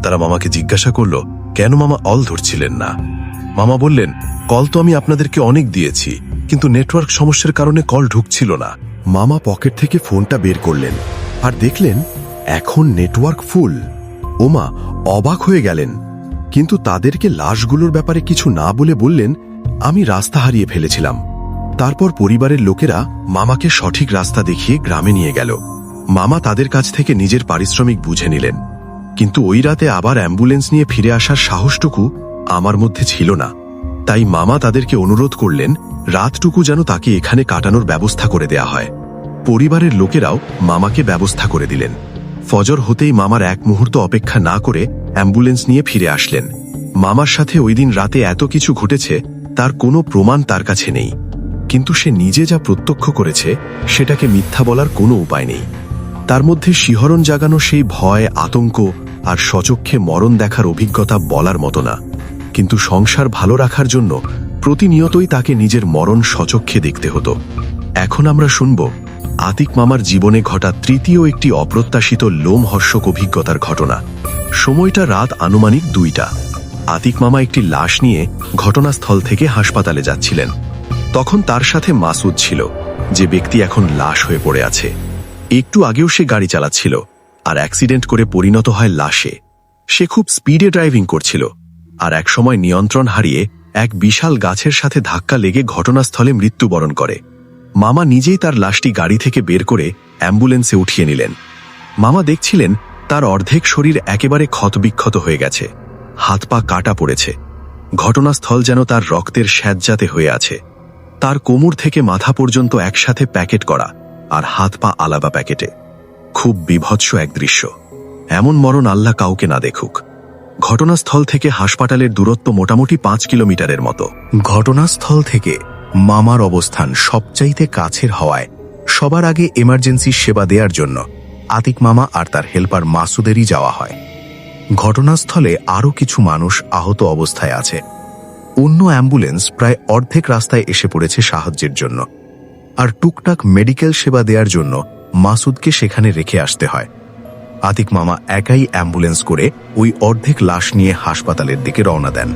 তারা মামাকে জিজ্ঞাসা করল কেন মামা অল ধরছিলেন না। মামা বললেন, কল তো আমি আপনাদেরকে অনেক দিয়েছি, কিন্তু নেটওয়ার্ক সমস্যার কারণে কল ঢুকছিল না। মামা পকেট থেকে ফোনটা বের করলেন আর দেখলেন এখন নেটওয়ার্ক ফুল। ওমা অবাক হয়ে গেলেন, কিন্তু তাদেরকে লাশগুলোর ব্যাপারে কিছু না বলে বললেন, আমি রাস্তা হারিয়ে ফেলেছিলাম। তারপর পরিবারের লোকেরা মামাকে সঠিক রাস্তা দেখিয়ে গ্রামে নিয়ে গেল। মামা তাদের কাছ থেকে নিজের পারিশ্রমিক বুঝে নিলেন, কিন্তু ওই রাতে আবার অ্যাম্বুলেন্স নিয়ে ফিরে আসার সাহসটুকু আমার মধ্যে ছিল না। তাই মামা তাদেরকে অনুরোধ করলেন রাতটুকু যেন তাকে এখানে কাটানোর ব্যবস্থা করে দেয়া হয়। পরিবারের লোকেরাও মামাকে ব্যবস্থা করে দিলেন। ফজর হতেই মামার এক মুহূর্ত অপেক্ষা না করে অ্যাম্বুলেন্স নিয়ে ফিরে আসলেন। মামার সাথে ওই দিন রাতে এত কিছু ঘটেছে তার কোনো প্রমাণ তার কাছে নেই, কিন্তু সে নিজে যা প্রত্যক্ষ করেছে সেটাকে মিথ্যা বলার কোনো উপায় নেই। তার মধ্যে শিহরণ জাগানো সেই ভয়, আতঙ্ক আর সচক্ষে মরণ দেখার অভিজ্ঞতা বলার মতো না, কিন্তু সংসার ভালো রাখার জন্য প্রতিনিয়তই তাকে নিজের মরণ সচক্ষে দেখতে হতো। এখন আমরা শুনব আতিক মামার জীবনে ঘটা তৃতীয় একটি অপ্রত্যাশিত লোমহর্ষক অভিজ্ঞতার ঘটনা। সময়টা রাত আনুমানিক 2টা। আতিক মামা একটি লাশ নিয়ে ঘটনাস্থল থেকে হাসপাতালে যাচ্ছিলেন। তখন তার সাথে মাসুদ ছিল, যে ব্যক্তি এখন লাশ হয়ে পড়ে আছে। একটু আগেও সে গাড়ি চালাচ্ছিল, আর অ্যাক্সিডেন্ট করে পরিণত হয় লাশে। সে খুব স্পিডে ড্রাইভিং করছিল, আর একসময় নিয়ন্ত্রণ হারিয়ে এক বিশাল গাছের সাথে ধাক্কা লেগে ঘটনাস্থলে মৃত্যুবরণ করে। মামা নিজেই তার লাশটি গাড়ি থেকে বের করে অ্যাম্বুলেন্সে উঠিয়ে নিলেন। মামা দেখছিলেন তার অর্ধেক শরীর একেবারে ক্ষতবিক্ষত হয়ে গেছে, হাত পা কাটা পড়েছে। ঘটনাস্থল যেন তার রক্তের স্যাঁতজাতে হয়ে আছে। তার কোমর থেকে মাথা পর্যন্ত একসাথে প্যাকেট করা, আর হাত পা আলাদা প্যাকেটে। খুব বিভৎস এক দৃশ্য। এমন মরণ আল্লাহ কাউকে না দেখুক। ঘটনাস্থল থেকে হাসপাতালের দূরত্ব মোটামুটি 5 কিলোমিটারের মতো। ঘটনাস্থল থেকে মামার অবস্থান সবচাইতে কাছের হওয়ায় সবার আগে এমার্জেন্সি সেবা দেওয়ার জন্য আতিক মামা আর তার হেল্পার মাসুদেরই যাওয়া হয়। ঘটনাস্থলে আরও কিছু মানুষ আহত অবস্থায় আছে। অন্য অ্যাম্বুলেন্স প্রায় অর্ধেক রাস্তায় এসে পড়েছে সাহায্যের জন্য, আর টুকটাক মেডিকেল সেবা দেওয়ার জন্য মাসুদকে সেখানে রেখে আসতে হয়। আতিক মামা একাই অ্যাম্বুলেন্স করে ওই অর্ধেক লাশ নিয়ে হাসপাতালের দিকে রওনা দেন।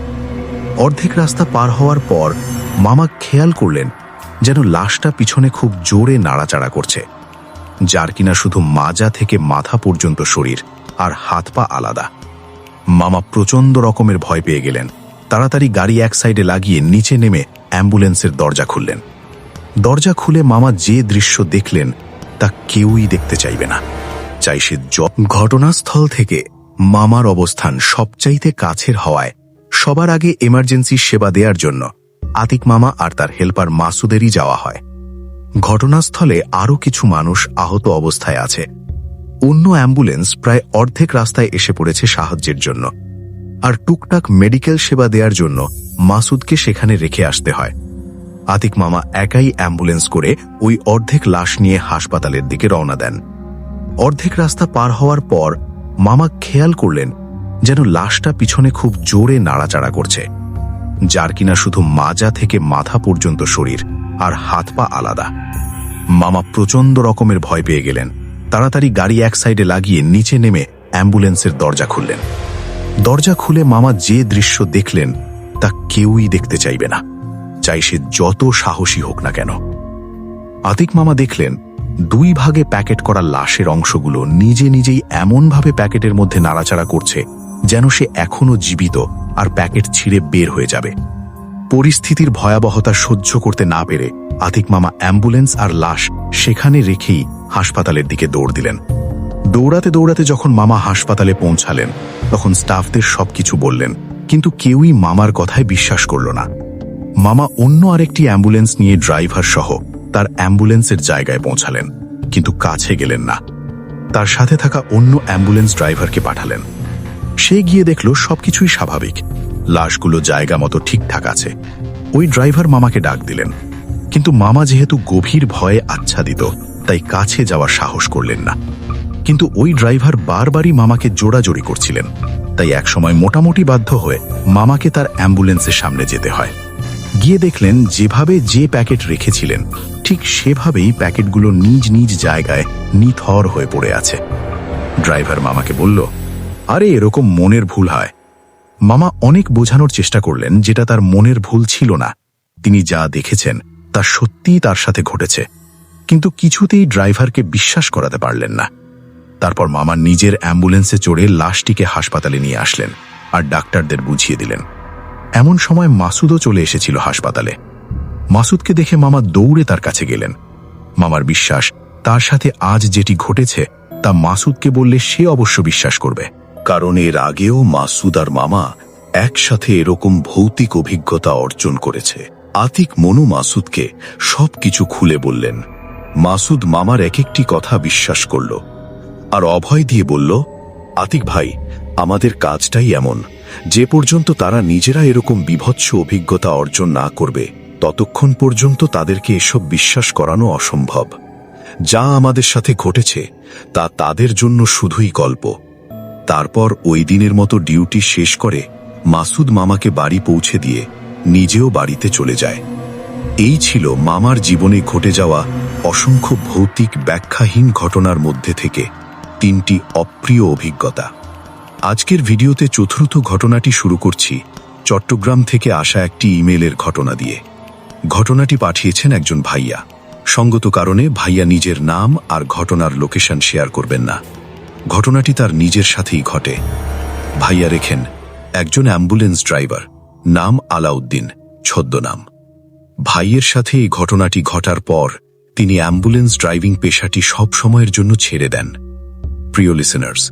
অর্ধেক রাস্তা পার হওয়ার পর মামা খেয়াল করলেন যেন লাশটা পিছনে খুব জোরে নাড়াচাড়া করছে, যার কিনা শুধু মাজা থেকে মাথা পর্যন্ত শরীর, আর হাত পা আলাদা। মামা প্রচণ্ড রকমের ভয় পেয়ে গেলেন। তাড়াতাড়ি গাড়ি এক সাইডে লাগিয়ে নিচে নেমে অ্যাম্বুলেন্সের দরজা খুললেন। দরজা খুলে মামা যে দৃশ্য দেখলেন তা কেউই দেখতে চাইবে না, চাই সে ঘটনাস্থল থেকে মামার অবস্থান সবচাইতে কাছের হওয়ায় সবার আগে এমার্জেন্সি সেবা দেওয়ার জন্য আতিক মামা আর তার হেল্পার মাসুদেরই যাওয়া হয়। ঘটনাস্থলে আরও কিছু মানুষ আহত অবস্থায় আছে। অন্য অ্যাম্বুলেন্স প্রায় অর্ধেক রাস্তায় এসে পড়েছে সাহায্যের জন্য, আর টুকটাক মেডিকেল সেবা দেওয়ার জন্য মাসুদকে সেখানে রেখে আসতে হয়। আতিক মামা একাই অ্যাম্বুলেন্স করে ওই অর্ধেক লাশ নিয়ে হাসপাতালের দিকে রওনা দেন। অর্ধেক রাস্তা পার হওয়ার পর মামা খেয়াল করলেন যেন লাশটা পিছনে খুব জোরে নাড়াচাড়া করছে, যার কিনা শুধু মাজা থেকে মাথা পর্যন্ত শরীর, আর হাত পা আলাদা। মামা প্রচণ্ড রকমের ভয় পেয়ে গেলেন। তাড়াতাড়ি গাড়ি এক সাইডে লাগিয়ে নিচে নেমে অ্যাম্বুলেন্সের দরজা খুললেন। দরজা খুলে মামা যে দৃশ্য দেখলেন তা কেউই দেখতে চাইবে না, চাই সে যত সাহসী হোক না কেন। আতিক মামা দেখলেন 2 ভাগে প্যাকেট করা লাশের অংশগুলো নিজে নিজেই এমনভাবে প্যাকেটের মধ্যে নাড়াচাড়া করছে যেন সে এখনো জীবিত, আর প্যাকেট ছিঁড়ে বের হয়ে যাবে। পরিস্থিতির ভয়াবহতা সহ্য করতে না পেরে আতিক মামা অ্যাম্বুলেন্স আর লাশ সেখানে রেখেই হাসপাতালের দিকে দৌড় দিলেন। দৌড়াতে দৌড়াতে যখন মামা হাসপাতালে পৌঁছালেন তখন স্টাফদের সবকিছু বললেন, কিন্তু কেউই মামার কথায় বিশ্বাস করল না। মামা অন্য আরেকটি অ্যাম্বুলেন্স নিয়ে ড্রাইভার সহ তার অ্যাম্বুলেন্সের জায়গায় পৌঁছালেন, কিন্তু কাছে গেলেন না। তার সাথে থাকা অন্য অ্যাম্বুলেন্স ড্রাইভারকে পাঠালেন। সে গিয়ে দেখল সবকিছুই স্বাভাবিক, লাশগুলো জায়গা মতো ঠিকঠাক আছে। ওই ড্রাইভার মামাকে ডাক দিলেন, কিন্তু মামা যেহেতু গভীর ভয়ে আচ্ছাদিত তাই কাছে যাওয়ার সাহস করলেন না। কিন্তু ওই ড্রাইভার বারবারই মামাকে জোড়াজোড়ি করছিলেন, তাই একসময় মোটামুটি বাধ্য হয়ে মামাকে তার অ্যাম্বুলেন্সের সামনে যেতে হয়। গিয়ে দেখলেন যেভাবে যে প্যাকেট রেখেছিলেন ঠিক সেভাবেই প্যাকেটগুলো নিজ নিজ জায়গায় নিথর হয়ে পড়ে আছে। ড্রাইভার মামাকে বলল, আরে এরকম মনের ভুল হয়। মামা অনেক বোঝানোর চেষ্টা করলেন যেটা তার মনের ভুল ছিল না, তিনি যা দেখেছেন তা সত্যিই তার সাথে ঘটেছে, কিন্তু কিছুতেই ড্রাইভারকে বিশ্বাস করাতে পারলেন না। তারপর মামা নিজের অ্যাম্বুলেন্সে চড়ে লাশটিকে হাসপাতালে নিয়ে আসলেন আর ডাক্তারদের বুঝিয়ে দিলেন। এমন সময় মাসুদও চলে এসেছিল হাসপাতালে। মাসুদকে দেখে মামা দৌড়ে তার কাছে গেলেন। মামার বিশ্বাস তার সাথে আজ যেটি ঘটেছে তা মাসুদকে বললে সে অবশ্য বিশ্বাস করবে, কারণ এর আগেও মাসুদ আর মামা একসাথে এরকম ভৌতিক অভিজ্ঞতা অর্জন করেছে। আতিক মনু মাসুদকে সবকিছু খুলে বললেন। মাসুদ মামার এক একটি কথা বিশ্বাস করল আর অভয় দিয়ে বলল, আতিক ভাই, আমাদের কাজটাই এমন, যে পর্যন্ত তারা নিজেরা এরকম বিভৎস অভিজ্ঞতা অর্জন না করবে ততক্ষণ পর্যন্ত তাদেরকে এসব বিশ্বাস করানো অসম্ভব। যা আমাদের সাথে ঘটেছে তা তাদের জন্য শুধুই গল্প। তারপর ওই দিনের মতো ডিউটি শেষ করে মাসুদ মামাকে বাড়ি পৌঁছে দিয়ে নিজেও বাড়িতে চলে যায়। এই ছিল মামার জীবনে ঘটে যাওয়া অসংখ্য ভৌতিক ব্যাখ্যাহীন ঘটনার মধ্যে থেকে 3টি অপ্রিয় অভিজ্ঞতা। আজকের ভিডিওতে চতুর্থ ঘটনাটি শুরু করছি চট্টগ্রাম থেকে আসা একটি ইমেলের ঘটনা দিয়ে। ঘটনাটি পাঠিয়েছেন একজন ভাইয়া। সঙ্গত কারণে ভাইয়া নিজের নাম আর ঘটনার লোকেশন শেয়ার করবেন না। ঘটনাটি তার নিজের সাথেই ঘটে। ভাইয়া রেখেন একজন অ্যাম্বুলেন্স ড্রাইভার, নাম আলাউদ্দিন, ছদ্মনাম। ভাইয়ের সাথে এই ঘটনাটি ঘটার পর তিনি অ্যাম্বুলেন্স ড্রাইভিং পেশাটি সব সময়ের জন্য ছেড়ে দেন। প্রিয় লিসেনার্স,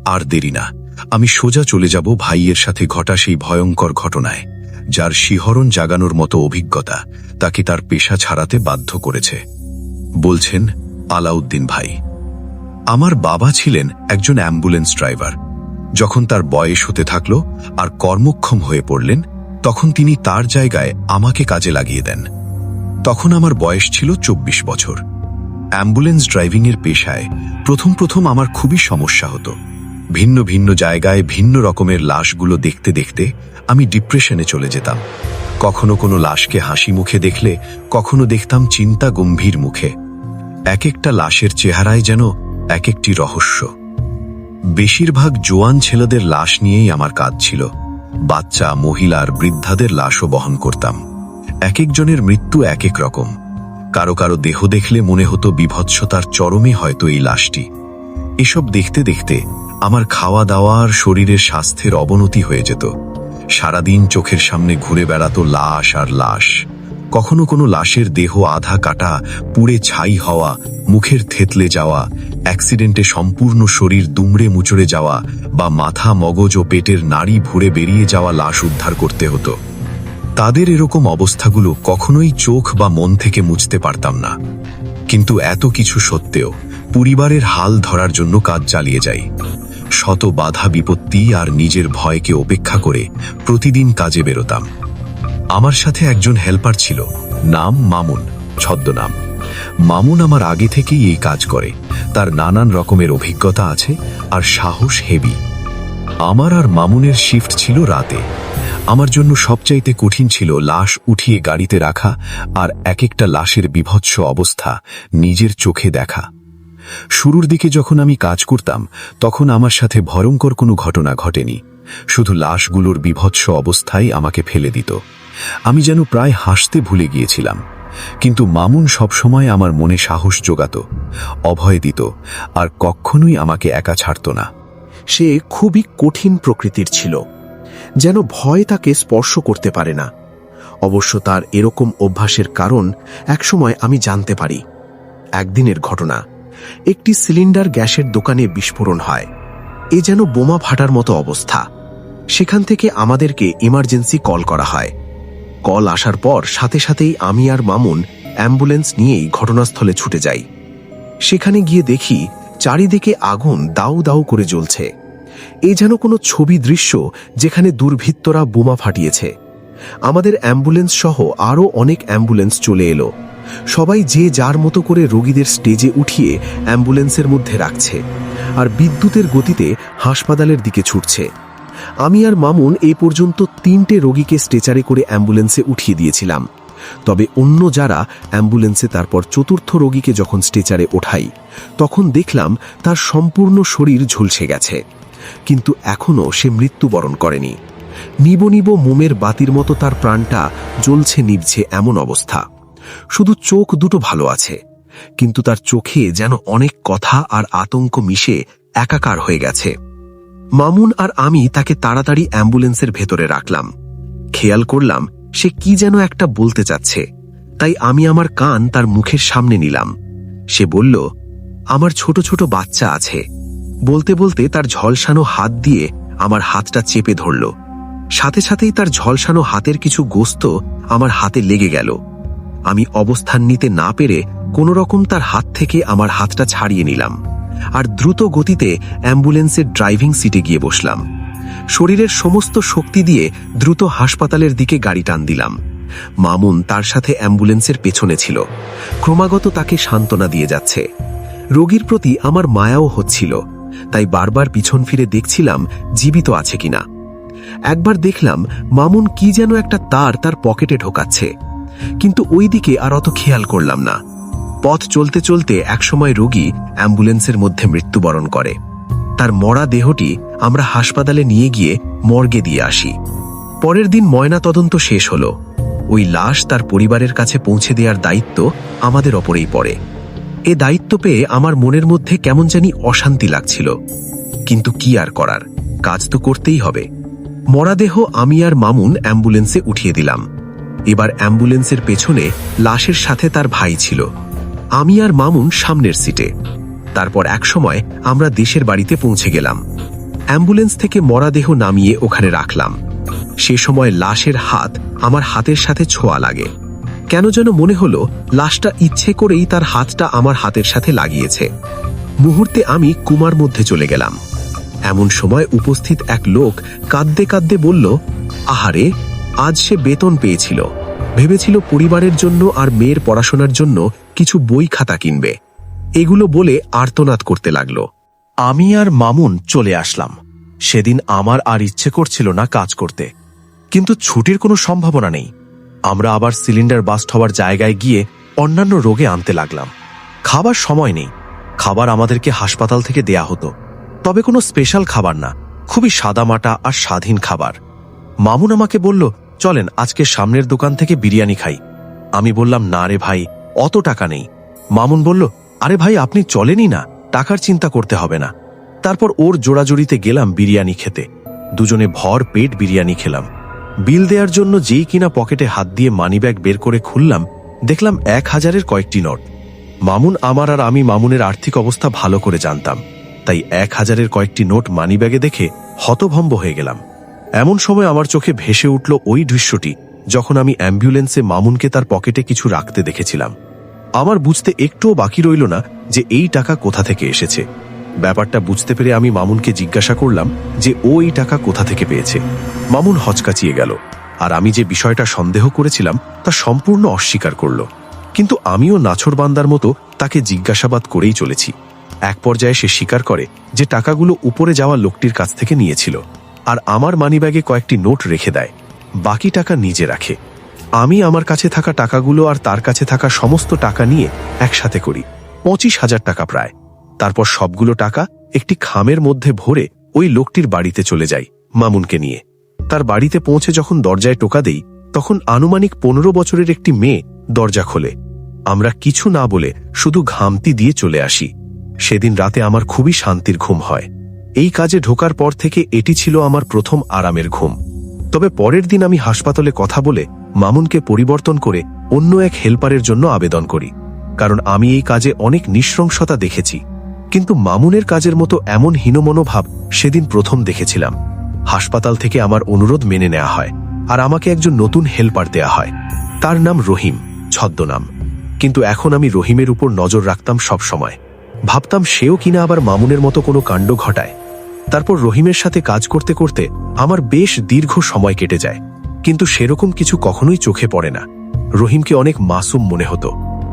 আর দেরি না, আমি সোজা চলে যাব ভাইয়ের সাথে ঘটা সেই ভয়ঙ্কর ঘটনায়, যার শিহরণ জাগানোর মতো অভিজ্ঞতা তাকে তার পেশা ছাড়াতে বাধ্য করেছে। বলছেন আলাউদ্দিন ভাই, আমার বাবা ছিলেন একজন অ্যাম্বুলেন্স ড্রাইভার। যখন তার বয়স হতে থাকল আর কর্মক্ষম হয়ে পড়লেন, তখন তিনি তার জায়গায় আমাকে কাজে লাগিয়ে দেন। তখন আমার বয়স ছিল 24 বছর। অ্যাম্বুলেন্স ড্রাইভিংয়ের পেশায় প্রথম আমার খুবই সমস্যা হতো। ভিন্ন ভিন্ন জায়গায় ভিন্ন রকমের লাশগুলো দেখতে দেখতে আমি ডিপ্রেশনে চলে যেতাম। কখনো কোনো লাশকে হাসি মুখে দেখলে, কখনো দেখতাম চিন্তা গম্ভীর মুখে। এক একটা লাশের চেহারায় যেন এক একটি রহস্য। বেশিরভাগ জোয়ান ছেলেদের লাশ নিয়েই আমার কাজ ছিল। বাচ্চা, মহিলার, বৃদ্ধাদের লাশও বহন করতাম। এক একজনের মৃত্যু এক এক রকম। কারো কারো দেহ দেখলে মনে হতো বিভৎসতার চরমে হয়তো এই লাশটি। এসব দেখতে দেখতে আমার খাওয়া দাওয়া আর শরীরের স্বাস্থ্যের অবনতি হয়ে যেত। সারাদিন চোখের সামনে ঘুরে বেড়াতো লাশ আর লাশ। কখনো কোনো লাশের দেহ আধা কাটা, পুড়ে ছাই হওয়া, মুখের থেতলে যাওয়া, অ্যাক্সিডেন্টে সম্পূর্ণ শরীর দুমড়ে মুচড়ে যাওয়া, বা মাথা, মগজ ও পেটের নাড়ি ভুরে বেরিয়ে যাওয়া লাশ উদ্ধার করতে হতো। তাদের এরকম অবস্থাগুলো কখনোই চোখ বা মন থেকে মুছতে পারতাম না। কিন্তু এত কিছু সত্ত্বেও পরিবারের হাল ধরার জন্য কাজ চালিয়ে যাই। শত বাধা বিপত্তি আর নিজের ভয়কে উপেক্ষা করে প্রতিদিন কাজে বেরোতাম। আমার সাথে একজন হেল্পার ছিল, নাম মামুন, ছদ্মনাম। মামুন আমার আগে থেকেই এই কাজ করে। তার নানান রকমের অভিজ্ঞতা আছে আর সাহস হেভি। আমার আর মামুনের শিফট ছিল রাতে। আমার জন্য সবচাইতে কঠিন ছিল লাশ উঠিয়ে গাড়িতে রাখা আর এক একটা লাশের বিভৎস অবস্থা নিজের চোখে দেখা। শুরুর দিকে যখন আমি কাজ করতাম, তখন আমার সাথে ভয়ঙ্কর কোনো ঘটনা ঘটেনি। শুধু লাশগুলোর বিভৎস অবস্থাই আমাকে ফেলে দিত। আমি যেন প্রায় হাসতে ভুলে গিয়েছিলাম। কিন্তু মামুন সবসময় আমার মনে সাহস জোগাত, অভয় দিত আর কখনোই আমাকে একা ছাড়ত না। সে খুবই কঠিন প্রকৃতির ছিল, যেন ভয় তাকে স্পর্শ করতে পারে না। অবশ্য তার এরকম অভ্যাসের কারণ একসময় আমি জানতে পারি। একদিনের ঘটনা, একটি সিলিন্ডার গ্যাসের দোকানে বিস্ফোরণ হয়। এ যেন বোমা ফাটার মতো অবস্থা। সেখান থেকে আমাদেরকে ইমার্জেন্সি কল করা হয়। কল আসার পর সাথে সাথেই আমি আর মামুন অ্যাম্বুলেন্স নিয়েই ঘটনাস্থলে ছুটে যাই। সেখানে গিয়ে দেখি চারিদিকে আগুন দাউ দাউ করে জ্বলছে। এ যেন কোনো ছবি দৃশ্য, যেখানে দুর্বৃত্তরা বোমা ফাটিয়েছে। আমাদের অ্যাম্বুলেন্স সহ আরও অনেক অ্যাম্বুলেন্স চলে এলো। সবাই যে যার মতো করে রোগীদের স্টেজে উঠিয়ে অ্যাম্বুলেন্সের মধ্যে রাখছে আর বিদ্যুতের গতিতে হাসপাতালের দিকে ছুটছে। আমি আর মামুন এই পর্যন্ত 3টে রোগীকে স্ট্রেচারে করে অ্যাম্বুলেন্সে উঠিয়ে দিয়েছিলাম। তবে অন্য যারা অ্যাম্বুলেন্সে তারপর 4র্থ রোগীকে যখন স্ট্রেচারে ওঠাই, তখন দেখলাম তার সম্পূর্ণ শরীর ঝলসে গেছে, কিন্তু এখনও সে মৃত্যুবরণ করেনি। নিব নিব মোমের বাতির মতো তার প্রাণটা জ্বলছে নিভছে এমন অবস্থা। শুধু চোখ দুটো ভালো আছে, কিন্তু তার চোখে যেন অনেক কথা আর আতঙ্ক মিশে একাকার হয়ে গেছে। মামুন আর আমি তাকে তাড়াতাড়ি অ্যাম্বুলেন্সের ভেতরে রাখলাম। খেয়াল করলাম সে কি যেন একটা বলতে চাচ্ছে, তাই আমি আমার কান তার মুখের সামনে নিলাম। সে বলল, আমার ছোট ছোট বাচ্চা আছে। বলতে বলতে তার ঝলসানো হাত দিয়ে আমার হাতটা চেপে ধরল। সাথে সাথেই তার ঝলসানো হাতের কিছু গোস্ত আমার হাতে লেগে গেল। আমি অবস্থান নিতে না পেরে কোনো রকম তার হাত থেকে আমার হাতটা ছাড়িয়ে নিলাম আর দ্রুত গতিতে অ্যাম্বুলেন্সের ড্রাইভিং সিটে গিয়ে বসলাম। শরীরের সমস্ত শক্তি দিয়ে দ্রুত হাসপাতালের দিকে গাড়ি টান দিলাম। মামুন তার সাথে অ্যাম্বুলেন্সের পেছনে ছিল, ক্রমাগত তাকে সান্ত্বনা দিয়ে যাচ্ছে। রোগীর প্রতি আমার মায়াও হচ্ছিল, তাই বারবার পিছন ফিরে দেখছিলাম জীবিত আছে কিনা। একবার দেখলাম মামুন কি যেন একটা তার পকেটে ঢোকাচ্ছে, কিন্তু ওই দিকে আর অত খেয়াল করলাম না। পথ চলতে চলতে একসময় রোগী অ্যাম্বুলেন্সের মধ্যে মৃত্যুবরণ করে। তার মরা দেহটি আমরা হাসপাতালে নিয়ে গিয়ে মর্গে দিয়ে আসি। পরের দিন ময়না তদন্ত শেষ হলো। ওই লাশ তার পরিবারের কাছে পৌঁছে দেওয়ার দায়িত্ব আমাদের ওপরেই পড়ে। এ দায়িত্ব পেয়ে আমার মনের মধ্যে কেমন জানি অশান্তি লাগছিল, কিন্তু কি আর করার, কাজ তো করতেই হবে। মরাদেহ আমি আর মামুন অ্যাম্বুলেন্সে উঠিয়ে দিলাম। এবার অ্যাম্বুলেন্সের পেছনে লাশের সাথে তার ভাই ছিল, আমি আর মামুন সামনের সিটে। তারপর একসময় আমরা দেশের বাড়িতে পৌঁছে গেলাম। অ্যাম্বুলেন্স থেকে মরাদেহ নামিয়ে ওখানে রাখলাম। সে সময় লাশের হাত আমার হাতের সাথে ছোঁয়া লাগে। কেন যেন মনে হলো লাশটা ইচ্ছে করেই তার হাতটা আমার হাতের সাথে লাগিয়েছে। মুহূর্তে আমি কুমার মধ্যে চলে গেলাম। এমন সময় উপস্থিত এক লোক কাঁদতে কাঁদতে বলল, আহারে, আজ সে বেতন পেয়েছিল, ভেবেছিল পরিবারের জন্য আর মেয়ের পড়াশোনার জন্য কিছু বই খাতা কিনবে। এগুলো বলে আর্তনাদ করতে লাগলো। আমি আর মামুন চলে আসলাম। সেদিন আমার আর ইচ্ছে করছিল না কাজ করতে, কিন্তু ছুটির কোনো সম্ভাবনা নেই। আমরা আবার সিলিন্ডার বাস্ট হওয়ার জায়গায় গিয়ে অন্যান্য রোগে আনতে লাগলাম। খাবার সময় নেই, খাবার আমাদেরকে হাসপাতাল থেকে দেয়া হতো, তবে কোনো স্পেশাল খাবার না, খুবই সাদামাটা আর স্বাধীন খাবার। মামুন আমাকে বলল, চলেন আজকে সামনের দোকান থেকে বিরিয়ানি খাই। আমি বললাম, না রে ভাই, অত টাকা নেই। মামুন বলল, আরে ভাই, আপনি চলেনই না, টাকার চিন্তা করতে হবে না। তারপর ওর জোড়াজোড়িতে গেলাম বিরিয়ানি খেতে। দুজনে ভর পেট বিরিয়ানি খেলাম। বিল দেওয়ার জন্য যেই কিনা পকেটে হাত দিয়ে মানিব্যাগ বের করে খুললাম, দেখলাম 1000-এর কয়েকটি নোট। মামুন আমার আর আমি মামুনের আর্থিক অবস্থা ভালো করে জানতাম, তাই 1000-এর কয়েকটি নোট মানিব্যাগে দেখে হতভম্ব হয়ে গেলাম। এমন সময় আমার চোখে ভেসে উঠল ওই দৃশ্যটি, যখন আমি অ্যাম্বুলেন্সে মামুনকে তার পকেটে কিছু রাখতে দেখেছিলাম। আমার বুঝতে একটুও বাকি রইল না যে এই টাকা কোথা থেকে এসেছে। ব্যাপারটা বুঝতে পেরে আমি মামুনকে জিজ্ঞাসা করলাম যে ও এই টাকা কোথা থেকে পেয়েছে। মামুন হচকাচিয়ে গেল, আর আমি যে বিষয়টা সন্দেহ করেছিলাম তা সম্পূর্ণ অস্বীকার করল। কিন্তু আমিও নাছোড়বান্দার মতো তাকে জিজ্ঞাসাবাদ করেই চলেছি। এক পর্যায়ে সে স্বীকার করে যে টাকাগুলো উপরে যাওয়া লোকটির কাছ থেকে নিয়েছিল, আর আমার মানিব্যাগে কয়েকটি নোট রেখে দেয়, বাকি টাকা নিজে রাখে। আমি আমার কাছে থাকা টাকাগুলো আর তার কাছে থাকা সমস্ত টাকা নিয়ে একসাথে করি 25,000 টাকা প্রায়। তারপর সবগুলো টাকা একটি খামের মধ্যে ভরে ওই লোকটির বাড়িতে চলে যাই মামুনকে নিয়ে। তার বাড়িতে পৌঁছে যখন দরজায় টোকা দেই, তখন আনুমানিক 15 বছরের একটি মেয়ে দরজা খোলে। আমরা কিছু না বলে শুধু ঘামতি দিয়ে চলে আসি। সেদিন রাতে আমার খুবই শান্তির ঘুম হয়। এই কাজে ঢোকার পর থেকে এটি ছিল আমার প্রথম আরামের ঘুম। তবে পরের দিন আমি হাসপাতালে কথা বলে মামুনকে পরিবর্তন করে অন্য এক হেল্পারের জন্য আবেদন করি, কারণ আমি এই কাজে অনেক নৃশংসতা দেখেছি, কিন্তু মামুনের কাজের মতো এমন হীনমনোভাব সেদিন প্রথম দেখেছিলাম। হাসপাতাল থেকে আমার অনুরোধ মেনে নেওয়া হয়, আর আমাকে একজন নতুন হেল্পার দেয়া হয়। তার নাম রহিম, ছদ্মনাম। কিন্তু এখন আমি রহিমের উপর নজর রাখতাম সব সময়। ভাবতাম সেও কিনা আবার মামুনের মতো কোনো কাণ্ড ঘটায়। তারপর রহিমের সাথে কাজ করতে করতে আমার বেশ দীর্ঘ সময় কেটে যায়, কিন্তু সেরকম কিছু কখনোই চোখে পড়ে না। রহিমকে অনেক মাসুম মনে হতো।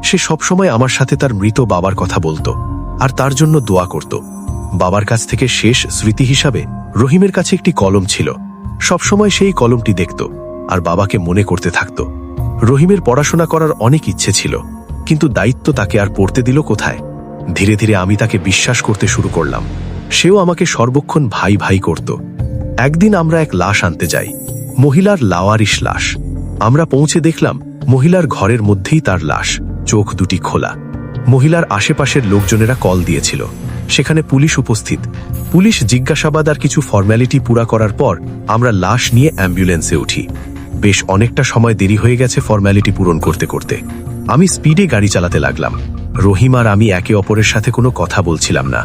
সে সবসময় আমার সাথে তার মৃত বাবার কথা বলতো আর তার জন্য দোয়া করত। বাবার কাছ থেকে শেষ স্মৃতি হিসাবে রহিমের কাছে একটি কলম ছিল। সবসময় সেই কলমটি দেখত আর বাবাকে মনে করতে থাকত। রহিমের পড়াশোনা করার অনেক ইচ্ছে ছিল, কিন্তু দায়িত্ব তাকে আর পড়তে দিল কোথায়। ধীরে ধীরে আমি তাকে বিশ্বাস করতে শুরু করলাম। সেও আমাকে সর্বক্ষণ ভাই ভাই করত। একদিন আমরা এক লাশ আনতে যাই, মহিলার লাওয়ারিশ লাশ। আমরা পৌঁছে দেখলাম মহিলার ঘরের মধ্যেই তার লাশ, চোখ দুটি খোলা। মহিলার আশেপাশের লোকজনেরা কল দিয়েছিল। সেখানে পুলিশ উপস্থিত। পুলিশ জিজ্ঞাসাবাদ আর কিছু ফর্ম্যালিটি পুরা করার পর আমরা লাশ নিয়ে অ্যাম্বুলেন্সে উঠি। বেশ অনেকটা সময় দেরি হয়ে গেছে ফর্ম্যালিটি পূরণ করতে করতে। আমি স্পিডে গাড়ি চালাতে লাগলাম। রহিম আর আমি একে অপরের সাথে কোনো কথা বলছিলাম না।